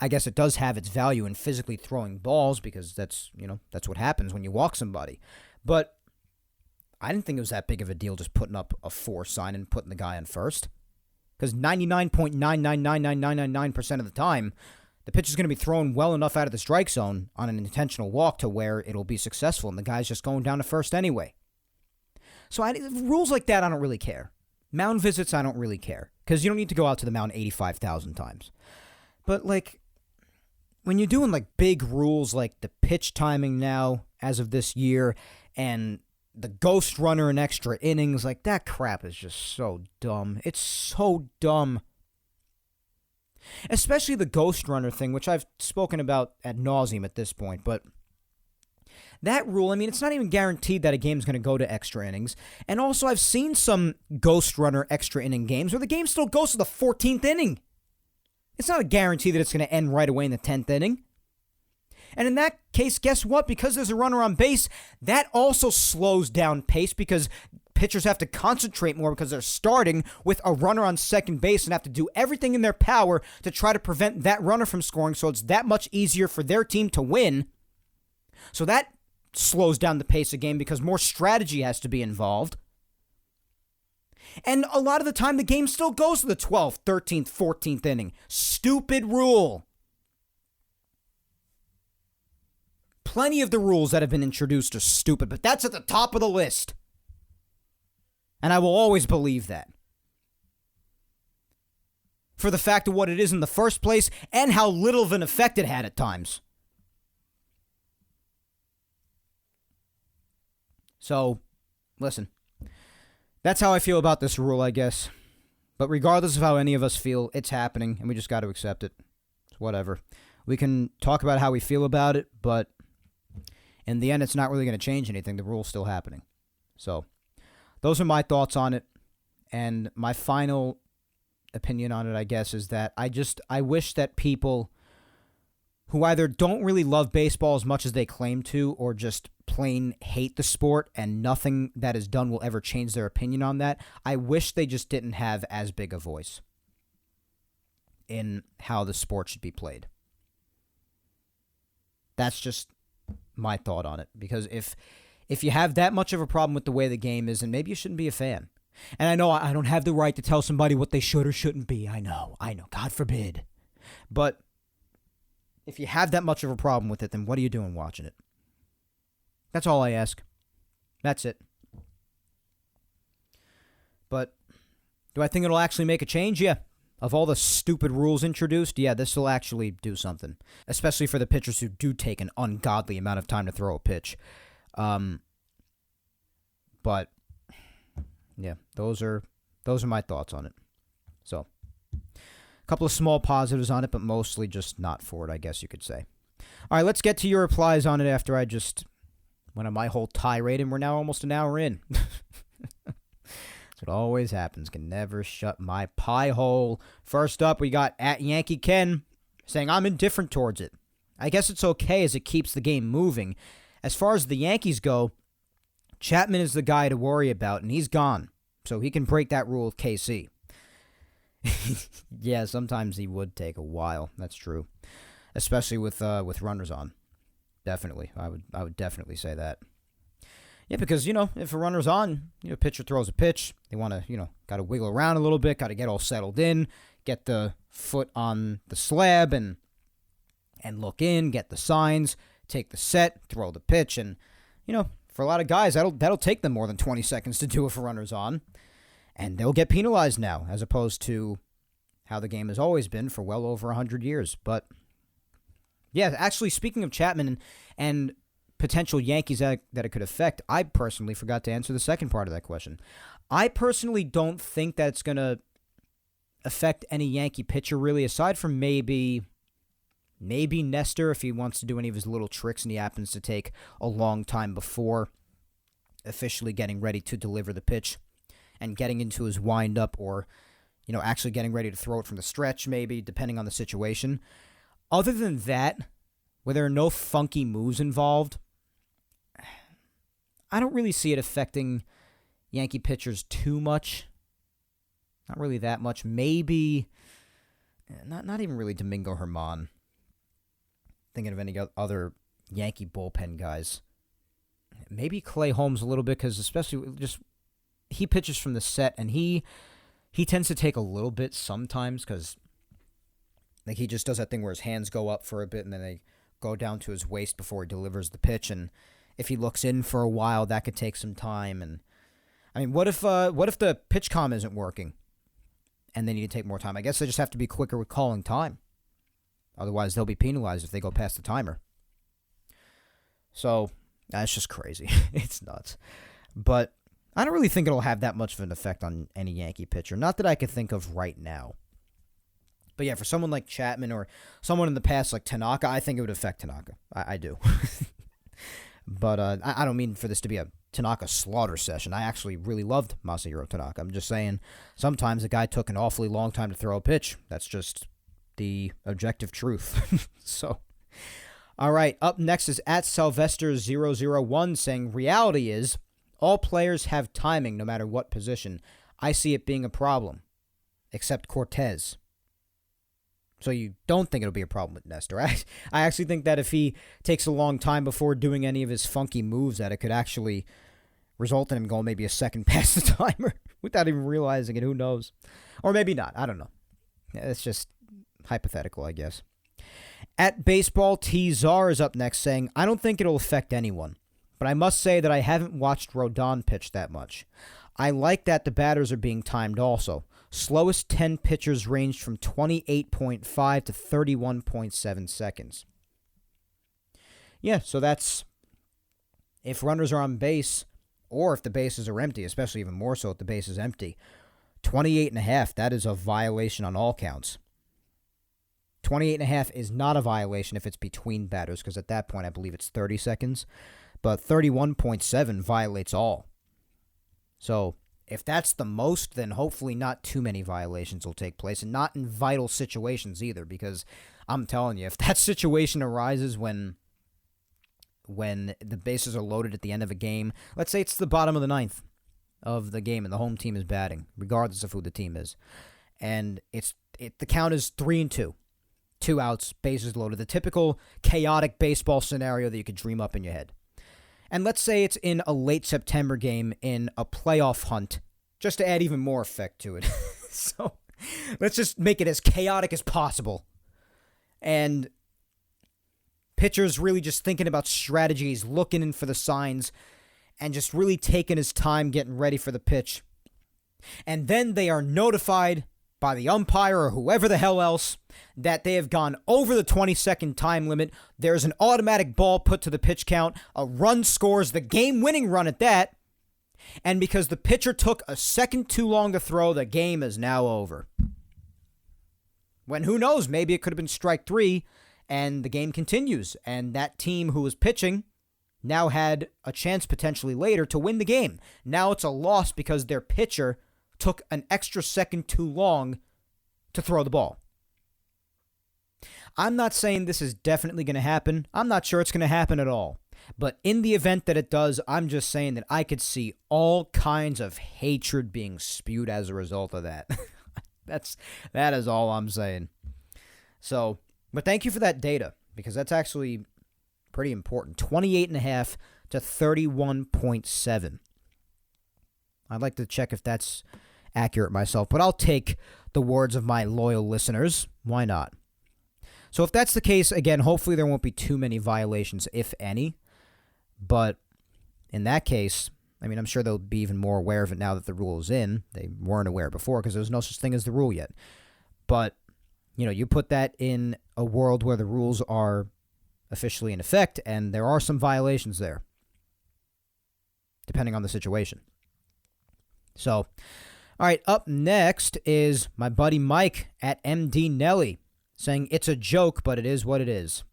I guess it does have its value in physically throwing balls, because that's what happens when you walk somebody. But I didn't think it was that big of a deal just putting up a 4 sign and putting the guy on first, because 99.9999999% of the time, the pitch is going to be thrown well enough out of the strike zone on an intentional walk to where it'll be successful, and the guy's just going down to first anyway. So rules like that, I don't really care. Mound visits, I don't really care, because you don't need to go out to the mound 85,000 times. But, when you're doing, big rules like the pitch timing now, as of this year, and the ghost runner in extra innings, that crap is just so dumb. It's so dumb. Especially the ghost runner thing, which I've spoken about ad nauseum at this point, but that rule, it's not even guaranteed that a game's going to go to extra innings. And also, I've seen some ghost runner extra inning games where the game still goes to the 14th inning. It's not a guarantee that it's going to end right away in the 10th inning. And in that case, guess what? Because there's a runner on base, that also slows down pace, because pitchers have to concentrate more because they're starting with a runner on second base and have to do everything in their power to try to prevent that runner from scoring, so it's that much easier for their team to win. So that slows down the pace of the game because more strategy has to be involved. And a lot of the time, the game still goes to the 12th, 13th, 14th inning. Stupid rule. Plenty of the rules that have been introduced are stupid, but that's at the top of the list. And I will always believe that. For the fact of what it is in the first place and how little of an effect it had at times. So, listen. That's how I feel about this rule, I guess. But regardless of how any of us feel, it's happening, and we just got to accept it. It's whatever. We can talk about how we feel about it, but in the end, it's not really going to change anything. The rule's still happening. So, those are my thoughts on it. And my final opinion on it, I guess, is that I wish that people who either don't really love baseball as much as they claim to, or just plain hate the sport and nothing that is done will ever change their opinion on that, I wish they just didn't have as big a voice in how the sport should be played. That's just my thought on it. Because if you have that much of a problem with the way the game is, then maybe you shouldn't be a fan. And I know I don't have the right to tell somebody what they should or shouldn't be. I know. God forbid. But if you have that much of a problem with it, then what are you doing watching it? That's all I ask. That's it. But do I think it'll actually make a change? Yeah. Of all the stupid rules introduced, yeah, this will actually do something. Especially for the pitchers who do take an ungodly amount of time to throw a pitch. But yeah, those are my thoughts on it. So, a couple of small positives on it, but mostly just not for it, I guess you could say. All right, let's get to your replies on it after I just went on my whole tirade, and we're now almost an hour in. That's what always happens. Can never shut my pie hole. First up, we got at Yankee Ken saying, I'm indifferent towards it. I guess it's okay as it keeps the game moving. As far as the Yankees go, Chapman is the guy to worry about, and he's gone. So he can break that rule with KC. Yeah, sometimes he would take a while. That's true. Especially with runners on. Definitely. I would definitely say that. Yeah, because, if a runner's on, pitcher throws a pitch, they want to, got to wiggle around a little bit, got to get all settled in, get the foot on the slab and look in, get the signs, take the set, throw the pitch, and, for a lot of guys, that'll take them more than 20 seconds to do if a runner's on, and they'll get penalized now, as opposed to how the game has always been for well over 100 years. But, yeah, actually, speaking of Chapman and potential Yankees that it could affect, I personally forgot to answer the second part of that question. I personally don't think that it's going to affect any Yankee pitcher really, aside from maybe Nestor if he wants to do any of his little tricks and he happens to take a long time before officially getting ready to deliver the pitch and getting into his windup or, actually getting ready to throw it from the stretch maybe, depending on the situation. Other than that, where there are no funky moves involved, I don't really see it affecting Yankee pitchers too much. Not really that much. Maybe, not even really Domingo Germán. Thinking of any other Yankee bullpen guys. Maybe Clay Holmes a little bit, because especially just he pitches from the set, and he tends to take a little bit sometimes, because he just does that thing where his hands go up for a bit and then they go down to his waist before he delivers the pitch, and if he looks in for a while, that could take some time. And I mean, what if the pitch comm isn't working, and they need to take more time? I guess they just have to be quicker with calling time. Otherwise, they'll be penalized if they go past the timer. So that's just crazy. It's nuts. But I don't really think it'll have that much of an effect on any Yankee pitcher. Not that I could think of right now. But yeah, for someone like Chapman or someone in the past like Tanaka, I think it would affect Tanaka. I do. But I don't mean for this to be a Tanaka slaughter session. I actually really loved Masahiro Tanaka. I'm just saying sometimes the guy took an awfully long time to throw a pitch. That's just the objective truth. So, all right, up next is at Sylvester001 saying, reality is all players have timing no matter what position. I see it being a problem, except Cortez. So you don't think it'll be a problem with Nestor. I actually think that if he takes a long time before doing any of his funky moves, that it could actually result in him going maybe a second past the timer without even realizing it. Who knows? Or maybe not. I don't know. It's just hypothetical, I guess. At Baseball T Czar is up next saying, I don't think it'll affect anyone, but I must say that I haven't watched Rodon pitch that much. I like that the batters are being timed also. Slowest 10 pitchers ranged from 28.5 to 31.7 seconds. Yeah, so that's if runners are on base or if the bases are empty, especially even more so if the base is empty. 28.5, that is a violation on all counts. 28.5 is not a violation if it's between batters, because at that point I believe it's 30 seconds. But 31.7 violates all. So if that's the most, then hopefully not too many violations will take place, and not in vital situations either, because I'm telling you, if that situation arises when the bases are loaded at the end of a game, let's say it's the bottom of the ninth of the game and the home team is batting, regardless of who the team is, and the count is 3-2. 2 outs, bases loaded, the typical chaotic baseball scenario that you could dream up in your head. And let's say it's in a late September game in a playoff hunt, just to add even more effect to it. So let's just make it as chaotic as possible. And pitcher's really just thinking about strategies, looking in for the signs, and just really taking his time getting ready for the pitch. And then they are notified by the umpire or whoever the hell else that they have gone over the 20-second time limit. There's an automatic ball put to the pitch count. A run scores, the game-winning run at that. And because the pitcher took a second too long to throw, the game is now over. When who knows, maybe it could have been strike 3 and the game continues. And that team who was pitching now had a chance potentially later to win the game. Now it's a loss because their pitcher took an extra second too long to throw the ball. I'm not saying this is definitely going to happen. I'm not sure it's going to happen at all. But in the event that it does, I'm just saying that I could see all kinds of hatred being spewed as a result of that. That is all I'm saying. So, but thank you for that data, because that's actually pretty important. 28.5 to 31.7. I'd like to check if that's accurate myself, but I'll take the words of my loyal listeners. Why not? So if that's the case, again, hopefully there won't be too many violations, if any. But in that case, I mean, I'm sure they'll be even more aware of it now that the rule is in. They weren't aware before because there's no such thing as the rule yet. But, you put that in a world where the rules are officially in effect, and there are some violations there, depending on the situation. So, all right, up next is my buddy Mike at MD Nelly saying it's a joke, but it is what it is.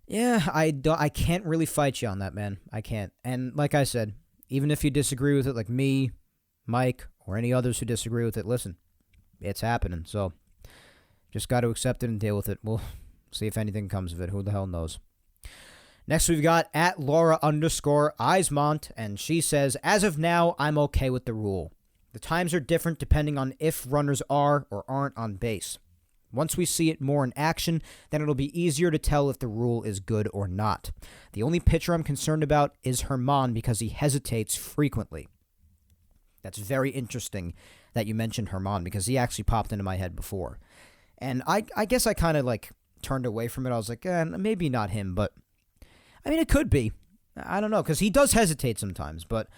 Yeah, I can't really fight you on that, man. I can't. And like I said, even if you disagree with it, like me, Mike, or any others who disagree with it, listen, it's happening. So just got to accept it and deal with it. We'll see if anything comes of it. Who the hell knows? Next, we've got at Laura_Eismont, and she says, as of now, I'm okay with the rule. The times are different depending on if runners are or aren't on base. Once we see it more in action, then it'll be easier to tell if the rule is good or not. The only pitcher I'm concerned about is Herman because he hesitates frequently. That's very interesting that you mentioned Herman because he actually popped into my head before. And I guess I kind of like turned away from it. I was like, maybe not him, but I mean, it could be. I don't know, because he does hesitate sometimes, but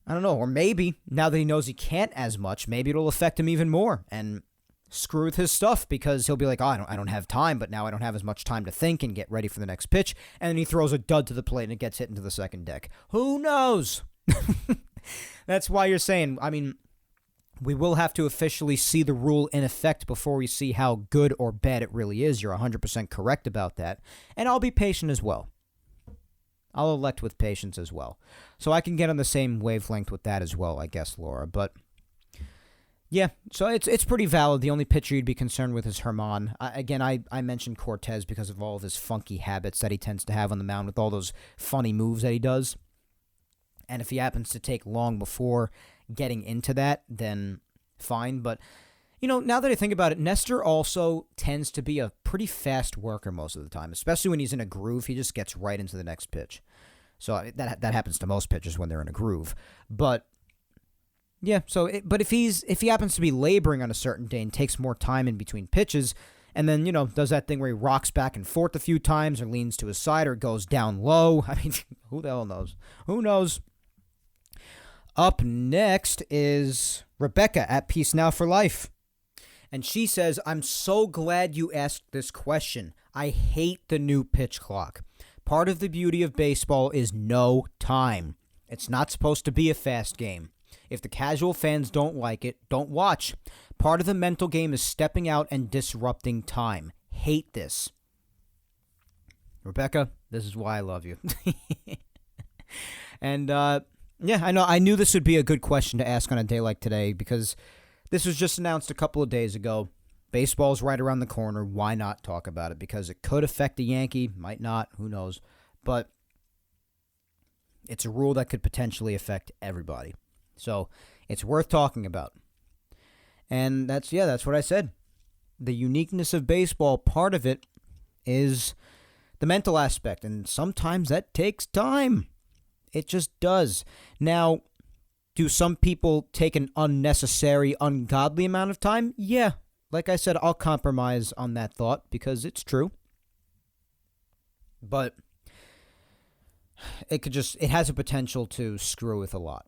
I don't know. Or maybe now that he knows he can't as much, maybe it'll affect him even more and screw with his stuff because he'll be like, oh, I don't have time, but now I don't have as much time to think and get ready for the next pitch. And then he throws a dud to the plate and it gets hit into the second deck. Who knows? That's why you're saying, I mean, we will have to officially see the rule in effect before we see how good or bad it really is. You're 100% correct about that. And I'll be patient as well. I'll elect with patience as well. So I can get on the same wavelength with that as well, I guess, Laura. But yeah, so it's pretty valid. The only pitcher you'd be concerned with is Herman. I mentioned Cortez because of all of his funky habits that he tends to have on the mound with all those funny moves that he does. And if he happens to take long before getting into that, then fine. But, now that I think about it, Nestor also tends to be a pretty fast worker most of the time, especially when he's in a groove. He just gets right into the next pitch. So that happens to most pitchers when they're in a groove. But yeah, but if he happens to be laboring on a certain day and takes more time in between pitches, and then, does that thing where he rocks back and forth a few times or leans to his side or goes down low, I mean, who the hell knows? Who knows? Up next is Rebecca at Peace Now for Life. And she says, I'm so glad you asked this question. I hate the new pitch clock. Part of the beauty of baseball is no time. It's not supposed to be a fast game. If the casual fans don't like it, don't watch. Part of the mental game is stepping out and disrupting time. Hate this. Rebecca, this is why I love you. And, yeah, I know. I knew this would be a good question to ask on a day like today because this was just announced a couple of days ago. Baseball's right around the corner. Why not talk about it? Because it could affect the Yankee. Might not. Who knows? But it's a rule that could potentially affect everybody. So it's worth talking about. And that's what I said. The uniqueness of baseball, part of it is the mental aspect. And sometimes that takes time. It just does. Now, do some people take an unnecessary, ungodly amount of time? Yeah. Like I said, I'll compromise on that thought because it's true. But it has a potential to screw with a lot.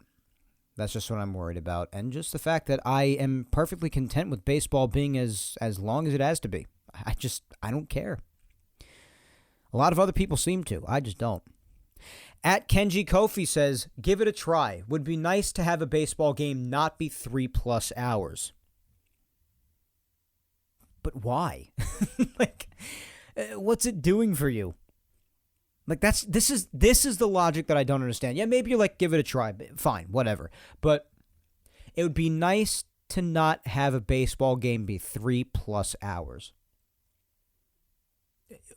That's just what I'm worried about. And just the fact that I am perfectly content with baseball being as long as it has to be. I don't care. A lot of other people seem to. I just don't. At Kenji Kofi says, give it a try. Would be nice to have a baseball game not be 3+ hours. But why? What's it doing for you? This is the logic that I don't understand. Yeah, maybe you're like, give it a try. Fine, whatever. But it would be nice to not have a baseball game be 3+ hours.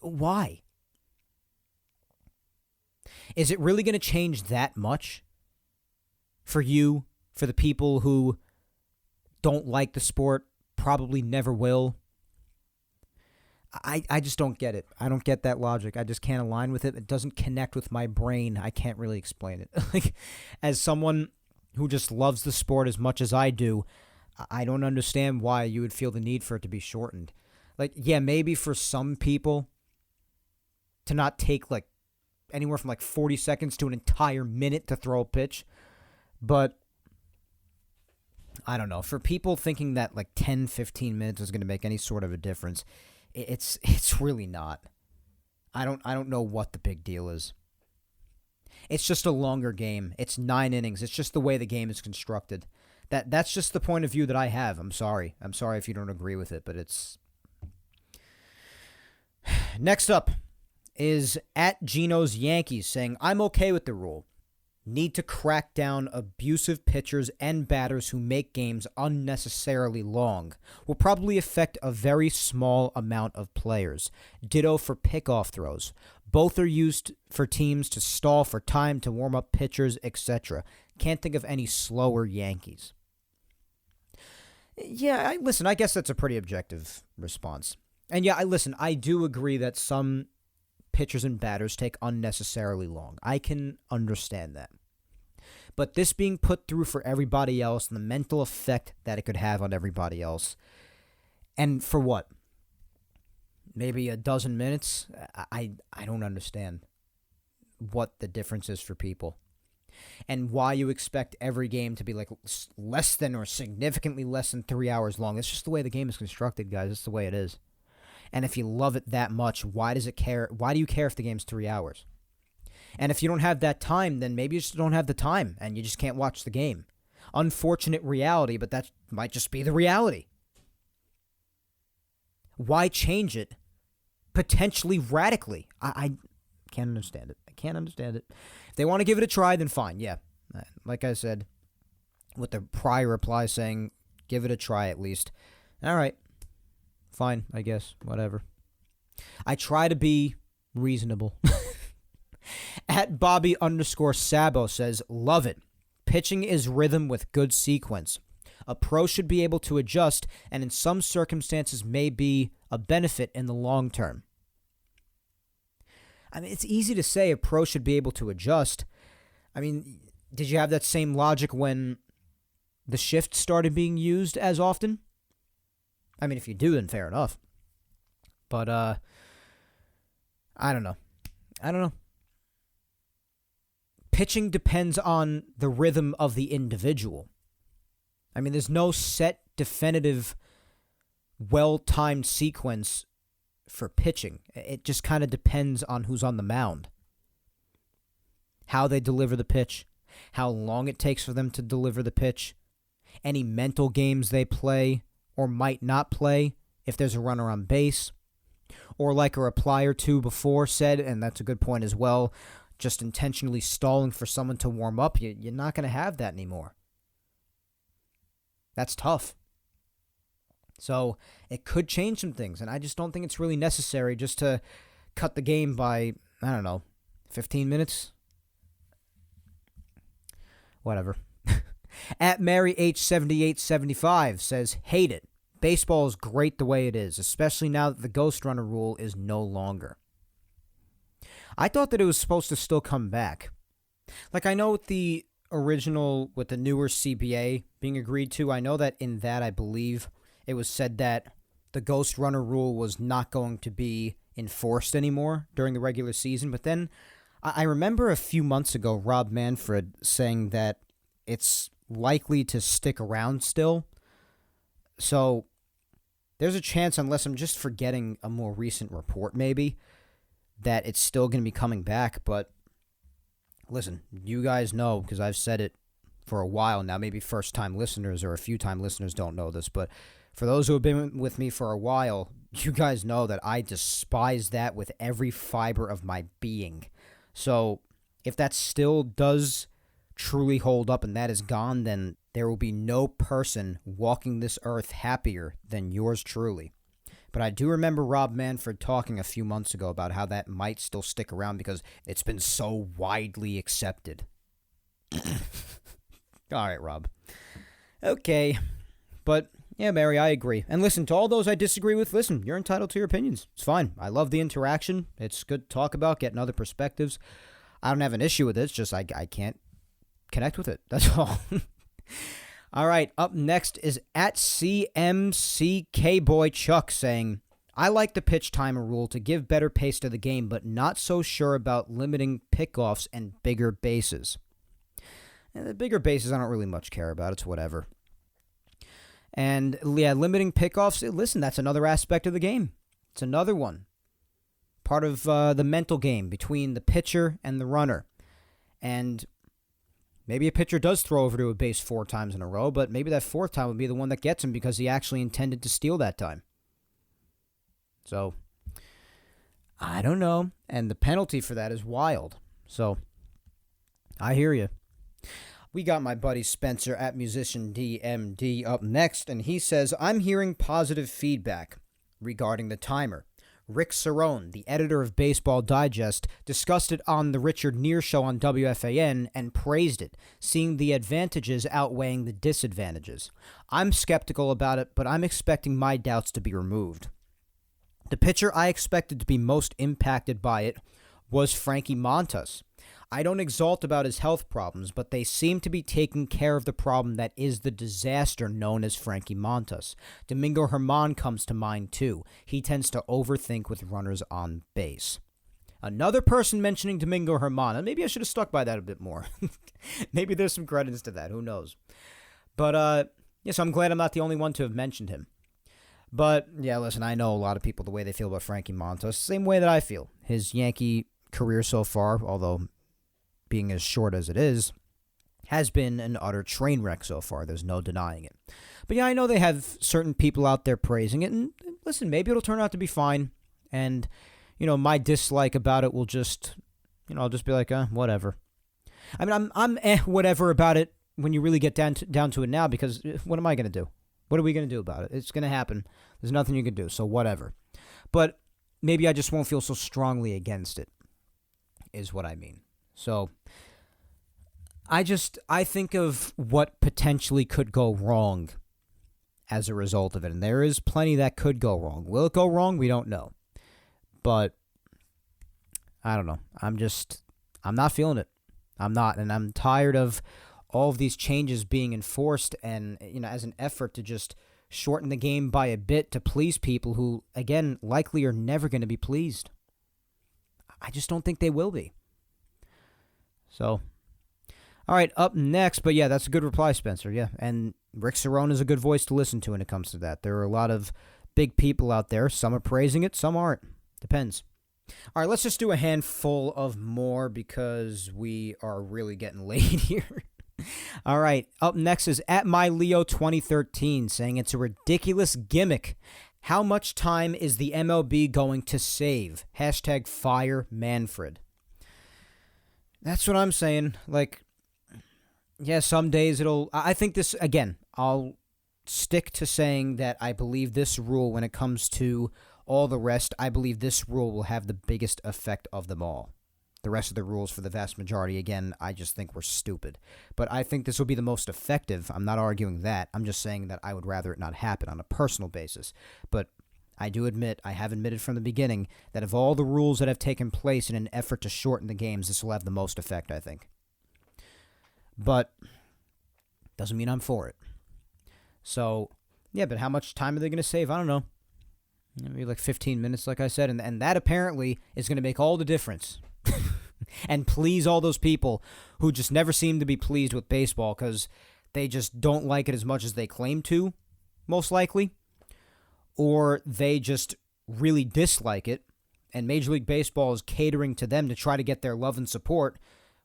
Why? Is it really going to change that much for you, for the people who don't like the sport, probably never will? I just don't get it. I don't get that logic. I just can't align with it. It doesn't connect with my brain. I can't really explain it. As someone who just loves the sport as much as I do, I don't understand why you would feel the need for it to be shortened. Yeah, maybe for some people to not take anywhere from 40 seconds to an entire minute to throw a pitch. But I don't know. For people thinking that 10, 15 minutes is going to make any sort of a difference, it's really not. I don't know what the big deal is. It's just a longer game. It's 9 innings. It's just the way the game is constructed. That's just the point of view that I have. I'm sorry. I'm sorry if you don't agree with it, but it's... Next up is at Gino's Yankees saying, I'm okay with the rule. Need to crack down abusive pitchers and batters who make games unnecessarily long. Will probably affect a very small amount of players. Ditto for pickoff throws. Both are used for teams to stall for time to warm up pitchers, etc. Can't think of any slower Yankees. Yeah, listen, I guess that's a pretty objective response. And yeah, I do agree that some pitchers and batters take unnecessarily long. I can understand that. But this being put through for everybody else and the mental effect that it could have on everybody else. And for what? Maybe a dozen minutes? I don't understand what the difference is for people. And why you expect every game to be like less than or significantly less than 3 hours long. It's just the way the game is constructed, guys. It's the way it is. And if you love it that much, why do you care if the game's 3 hours? And if you don't have that time, then maybe you just don't have the time and you just can't watch the game. Unfortunate reality, but that might just be the reality. Why change it potentially radically? I can't understand it. I can't understand it. If they want to give it a try, then fine. Yeah. Like I said, with the prior reply saying, give it a try at least. All right. Fine, I guess. Whatever. I try to be reasonable. At Bobby_Sabo says, love it. Pitching is rhythm with good sequence. A pro should be able to adjust, and in some circumstances may be a benefit in the long term. I mean, it's easy to say a pro should be able to adjust. I mean, did you have that same logic when the shift started being used as often? I mean, if you do, then fair enough. But, I don't know. Pitching depends on the rhythm of the individual. I mean, there's no set, definitive, well-timed sequence for pitching. It just kind of depends on who's on the mound. How they deliver the pitch. How long it takes for them to deliver the pitch. Any mental games they play or might not play if there's a runner on base. Or like a reply or two before said, and that's a good point as well, just intentionally stalling for someone to warm up, you're not going to have that anymore. That's tough. So it could change some things, and I just don't think it's really necessary just to cut the game by, 15 minutes? Whatever. At Mary H7875 says, hate it. Baseball is great the way it is, especially now that the Ghost Runner rule is no longer. I thought that it was supposed to still come back. Like, I know with the original, with the newer CBA being agreed to, I know that in that, I believe, it was said that the Ghost Runner rule was not going to be enforced anymore during the regular season. But then I remember a few months ago, Rob Manfred saying that it's likely to stick around still. So there's a chance, unless I'm just forgetting a more recent report maybe, that it's still going to be coming back. But listen, you guys know, because I've said it for a while now, maybe first-time listeners or a few-time listeners don't know this, but for those who have been with me for a while, you guys know that I despise that with every fiber of my being. So if that still does truly hold up and that is gone, then there will be no person walking this earth happier than yours truly. But I do remember Rob Manfred talking a few months ago about how that might still stick around because it's been so widely accepted. All right, Rob. Okay. But, yeah, Mary, I agree. And listen, to all those I disagree with, listen, you're entitled to your opinions. It's fine. I love the interaction. It's good to talk about, getting other perspectives. I don't have an issue with it. It's just I can't connect with it. That's all. All right, up next is at CMCK Chuck saying, I like the pitch timer rule to give better pace to the game, but not so sure about limiting pickoffs and bigger bases. And the bigger bases I don't really much care about. It's whatever. And yeah, limiting pickoffs, listen, that's another aspect of the game. It's another one. part of the mental game between the pitcher and the runner. And maybe a pitcher does throw over to a base 4 times in a row, but maybe that 4th time would be the one that gets him because he actually intended to steal that time. So, I don't know. And the penalty for that is wild. So, I hear you. We got my buddy Spencer at Musician DMD up next, and he says, I'm hearing positive feedback regarding the timer. Rick Cerrone, the editor of Baseball Digest, discussed it on the Richard Neer Show on WFAN and praised it, seeing the advantages outweighing the disadvantages. I'm skeptical about it, but I'm expecting my doubts to be removed. The pitcher I expected to be most impacted by it was Frankie Montas. I don't exalt about his health problems, but they seem to be taking care of the problem that is the disaster known as Frankie Montas. Domingo Germán comes to mind too. He tends to overthink with runners on base. Another person mentioning Domingo Germán, and maybe I should have stuck by that a bit more. Maybe there's some credits to that, who knows. But, yes, I'm glad I'm not the only one to have mentioned him. But, yeah, listen, I know a lot of people the way they feel about Frankie Montas, same way that I feel. His Yankee career so far, although being as short as it is, has been an utter train wreck so far. There's no denying it. But yeah, I know they have certain people out there praising it, and listen, maybe it'll turn out to be fine. And, my dislike about it will just, I'll just be like, whatever. I mean, I'm whatever about it when you really get down to it now, because what am I going to do? What are we going to do about it? It's going to happen. There's nothing you can do, so whatever. But maybe I just won't feel so strongly against it, is what I mean. So, I think of what potentially could go wrong as a result of it, and there is plenty that could go wrong. Will it go wrong? We don't know. But, I don't know. I'm not feeling it. I'm not, and I'm tired of all of these changes being enforced and, as an effort to just shorten the game by a bit to please people who, again, likely are never going to be pleased. I just don't think they will be. So, all right, up next, but yeah, that's a good reply, Spencer, yeah, and Rick Cerrone is a good voice to listen to when it comes to that. There are a lot of big people out there. Some are praising it, some aren't. Depends. All right, let's just do a handful of more because we are really getting late here. All right, up next is at MyLeo2013 saying it's a ridiculous gimmick. How much time is the MLB going to save? Hashtag fire Manfred. That's what I'm saying. Like, yeah, some days I think this, again, I'll stick to saying that I believe this rule, when it comes to all the rest, I believe this rule will have the biggest effect of them all. The rest of the rules, for the vast majority, again, I just think were stupid. But I think this will be the most effective. I'm not arguing that. I'm just saying that I would rather it not happen on a personal basis. But I do admit, I have admitted from the beginning, that of all the rules that have taken place in an effort to shorten the games, this will have the most effect, I think. But doesn't mean I'm for it. So, yeah, but how much time are they going to save? I don't know. Maybe like 15 minutes, like I said. And that apparently is going to make all the difference. And please all those people who just never seem to be pleased with baseball because they just don't like it as much as they claim to, most likely. Or they just really dislike it, and Major League Baseball is catering to them to try to get their love and support,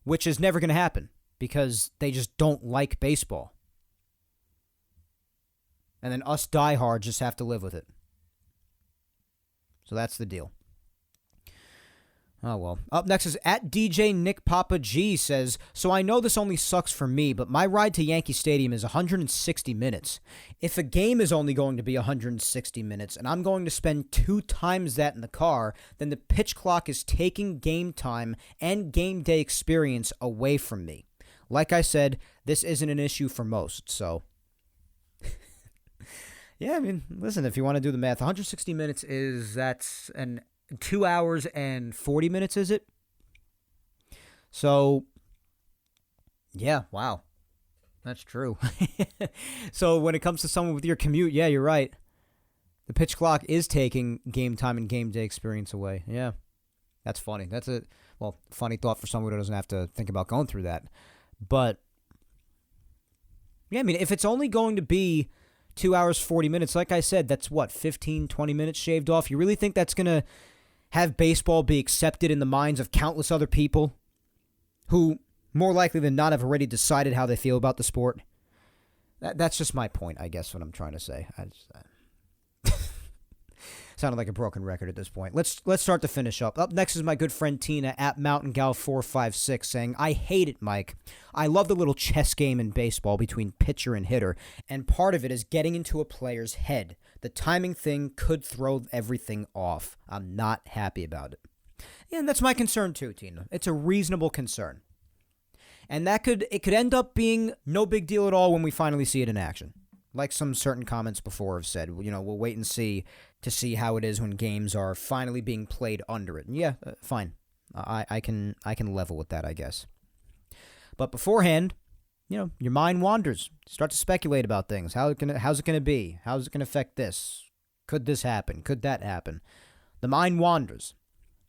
which is never going to happen because they just don't like baseball. And then us diehards just have to live with it. So that's the deal. Oh, well. Up next is at DJ Nick Papa G says, so I know this only sucks for me, but my ride to Yankee Stadium is 160 minutes. If a game is only going to be 160 minutes and I'm going to spend 2 times that in the car, then the pitch clock is taking game time and game day experience away from me. Like I said, this isn't an issue for most, so... Yeah, I mean, listen, if you want to do the math, 160 minutes that's an 2 hours and 40 minutes, is it? So, yeah, wow. That's true. So when it comes to someone with your commute, yeah, you're right. The pitch clock is taking game time and game day experience away. Yeah, that's funny. That's a, funny thought for someone who doesn't have to think about going through that. But, yeah, I mean, if it's only going to be 2 hours, 40 minutes, like I said, that's what, 15, 20 minutes shaved off? You really think that's going to have baseball be accepted in the minds of countless other people who, more likely than not, have already decided how they feel about the sport. That's just my point, I guess, what I'm trying to say. Sounded like a broken record at this point. Let's start to finish up. Up next is my good friend Tina at MountainGal456 saying, I hate it, Mike. I love the little chess game in baseball between pitcher and hitter, and part of it is getting into a player's head. The timing thing could throw everything off. I'm not happy about it. Yeah, and that's my concern too, Tina. It's a reasonable concern. And it could end up being no big deal at all when we finally see it in action. Like some certain comments before have said, we'll wait and see to see how it is when games are finally being played under it. And yeah, fine. I can level with that, I guess. But beforehand, your mind wanders. Start to speculate about things. How's it gonna be? How's it gonna affect this? Could this happen? Could that happen? The mind wanders,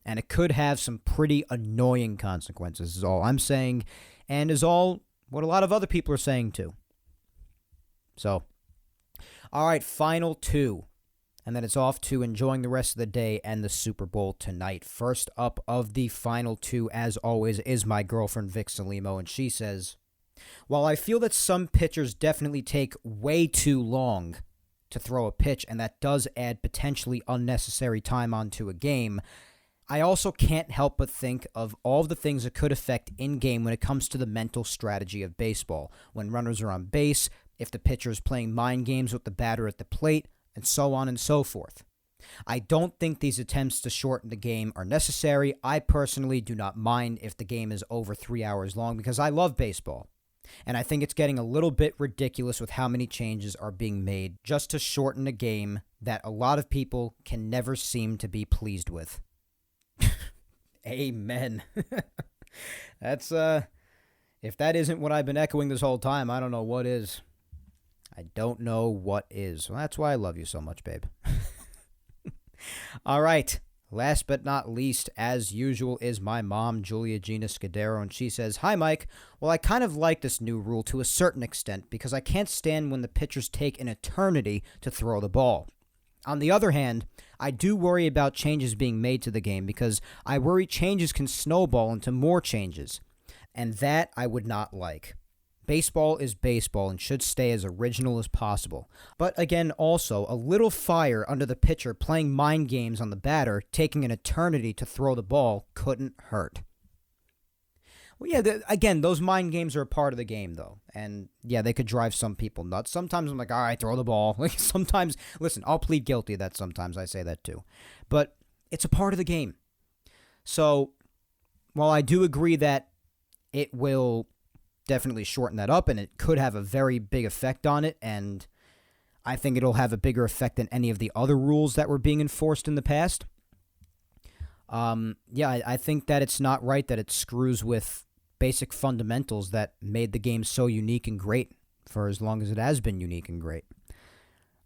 and it could have some pretty annoying consequences. Is all I'm saying, and is all what a lot of other people are saying too. So, all right, final two. And then it's off to enjoying the rest of the day and the Super Bowl tonight. First up of the final two, as always, is my girlfriend, Vic Salimo. And she says, while I feel that some pitchers definitely take way too long to throw a pitch, and that does add potentially unnecessary time onto a game, I also can't help but think of all the things that could affect in-game when it comes to the mental strategy of baseball. When runners are on base, if the pitcher is playing mind games with the batter at the plate, and so on and so forth. I don't think these attempts to shorten the game are necessary. I personally do not mind if the game is over 3 hours long because I love baseball. And I think it's getting a little bit ridiculous with how many changes are being made just to shorten a game that a lot of people can never seem to be pleased with. Amen. That's, if that isn't what I've been echoing this whole time, I don't know what is. I don't know what is. Well, that's why I love you so much, babe. All right. Last but not least, as usual, is my mom, Julia Gina Scudero, and she says, Hi, Mike. Well, I kind of like this new rule to a certain extent because I can't stand when the pitchers take an eternity to throw the ball. On the other hand, I do worry about changes being made to the game because I worry changes can snowball into more changes, and that I would not like. Baseball is baseball and should stay as original as possible. But again, also, a little fire under the pitcher playing mind games on the batter, taking an eternity to throw the ball, couldn't hurt. Well, yeah, again, those mind games are a part of the game, though. And yeah, they could drive some people nuts. Sometimes I'm like, all right, throw the ball. Like sometimes, listen, I'll plead guilty of that sometimes. I say that too. But it's a part of the game. So while I do agree that it will definitely shorten that up, and it could have a very big effect on it, and I think it'll have a bigger effect than any of the other rules that were being enforced in the past. I think that it's not right that it screws with basic fundamentals that made the game so unique and great for as long as it has been unique and great.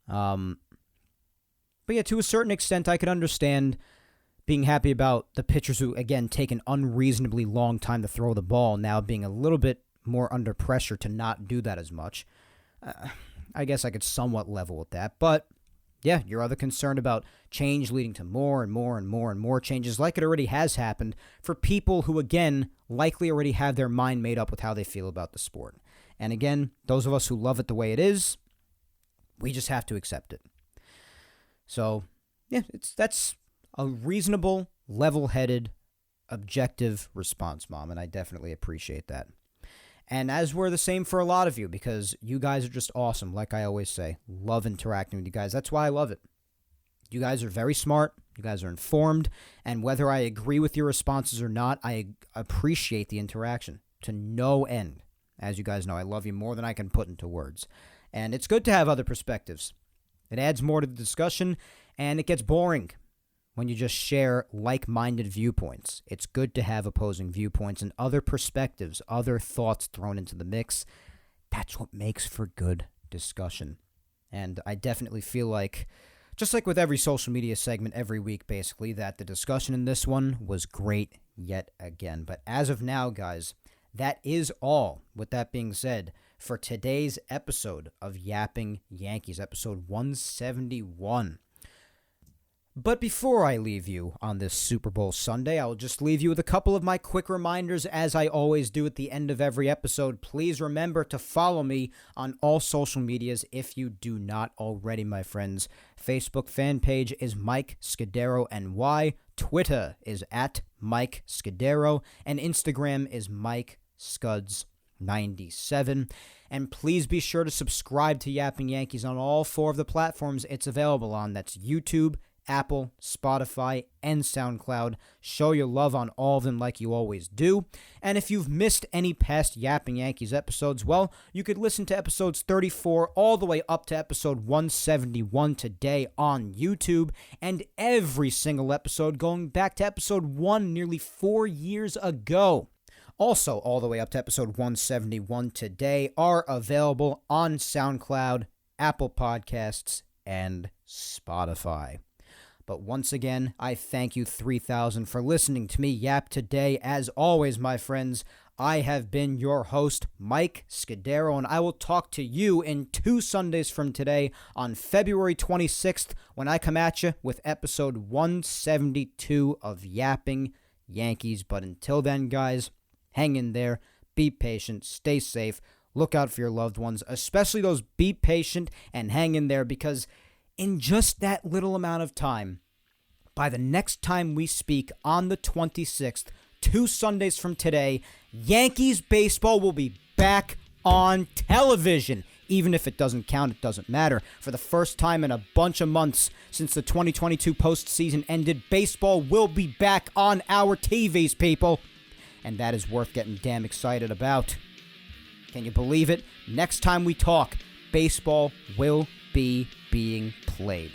But yeah, to a certain extent, I could understand being happy about the pitchers who, again, take an unreasonably long time to throw the ball now being a little bit more under pressure to not do that as much. I guess I could somewhat level with that. But yeah, your other concern about change leading to more and more and more and more changes like it already has happened for people who, again, likely already have their mind made up with how they feel about the sport. And again, those of us who love it the way it is, we just have to accept it. So yeah, that's a reasonable, level-headed, objective response, Mom, and I definitely appreciate that. And as we're the same for a lot of you, because you guys are just awesome, like I always say. Love interacting with you guys. That's why I love it. You guys are very smart. You guys are informed. And whether I agree with your responses or not, I appreciate the interaction to no end. As you guys know, I love you more than I can put into words. And it's good to have other perspectives. It adds more to the discussion, and it gets boring when you just share like-minded viewpoints. It's good to have opposing viewpoints and other perspectives, other thoughts thrown into the mix. That's what makes for good discussion. And I definitely feel like, just like with every social media segment every week, basically, that the discussion in this one was great yet again. But as of now, guys, that is all. With that being said, for today's episode of Yapping Yankees, episode 171, But before I leave you on this Super Bowl Sunday, I'll just leave you with a couple of my quick reminders, as I always do at the end of every episode. Please remember to follow me on all social medias if you do not already, my friends. Facebook fan page is Mike Scudero NY, Twitter is at Mike Scudero, and Instagram is Mike Scuds97. And please be sure to subscribe to Yapping Yankees on all 4 of the platforms it's available on. That's YouTube, Apple, Spotify, and SoundCloud. Show your love on all of them like you always do. And if you've missed any past Yapping Yankees episodes, well, you could listen to episodes 34 all the way up to episode 171 today on YouTube, and every single episode going back to episode 1 nearly 4 years ago. Also, all the way up to episode 171 today are available on SoundCloud, Apple Podcasts, and Spotify. But once again, I thank you 3,000 for listening to me yap today. As always, my friends, I have been your host, Mike Scudero, and I will talk to you in 2 Sundays from today on February 26th when I come at you with episode 172 of Yapping Yankees. But until then, guys, hang in there, be patient, stay safe, look out for your loved ones, especially those be patient and hang in there, because in just that little amount of time, by the next time we speak on the 26th, 2 Sundays from today, Yankees baseball will be back on television. Even if it doesn't count, it doesn't matter. For the first time in a bunch of months since the 2022 postseason ended, baseball will be back on our TVs, people. And that is worth getting damn excited about. Can you believe it? Next time we talk, baseball will be being played.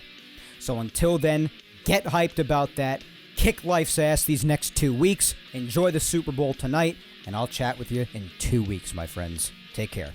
So until then, get hyped about that. Kick life's ass these next 2 weeks. Enjoy the Super Bowl tonight, and I'll chat with you in 2 weeks, my friends. Take care.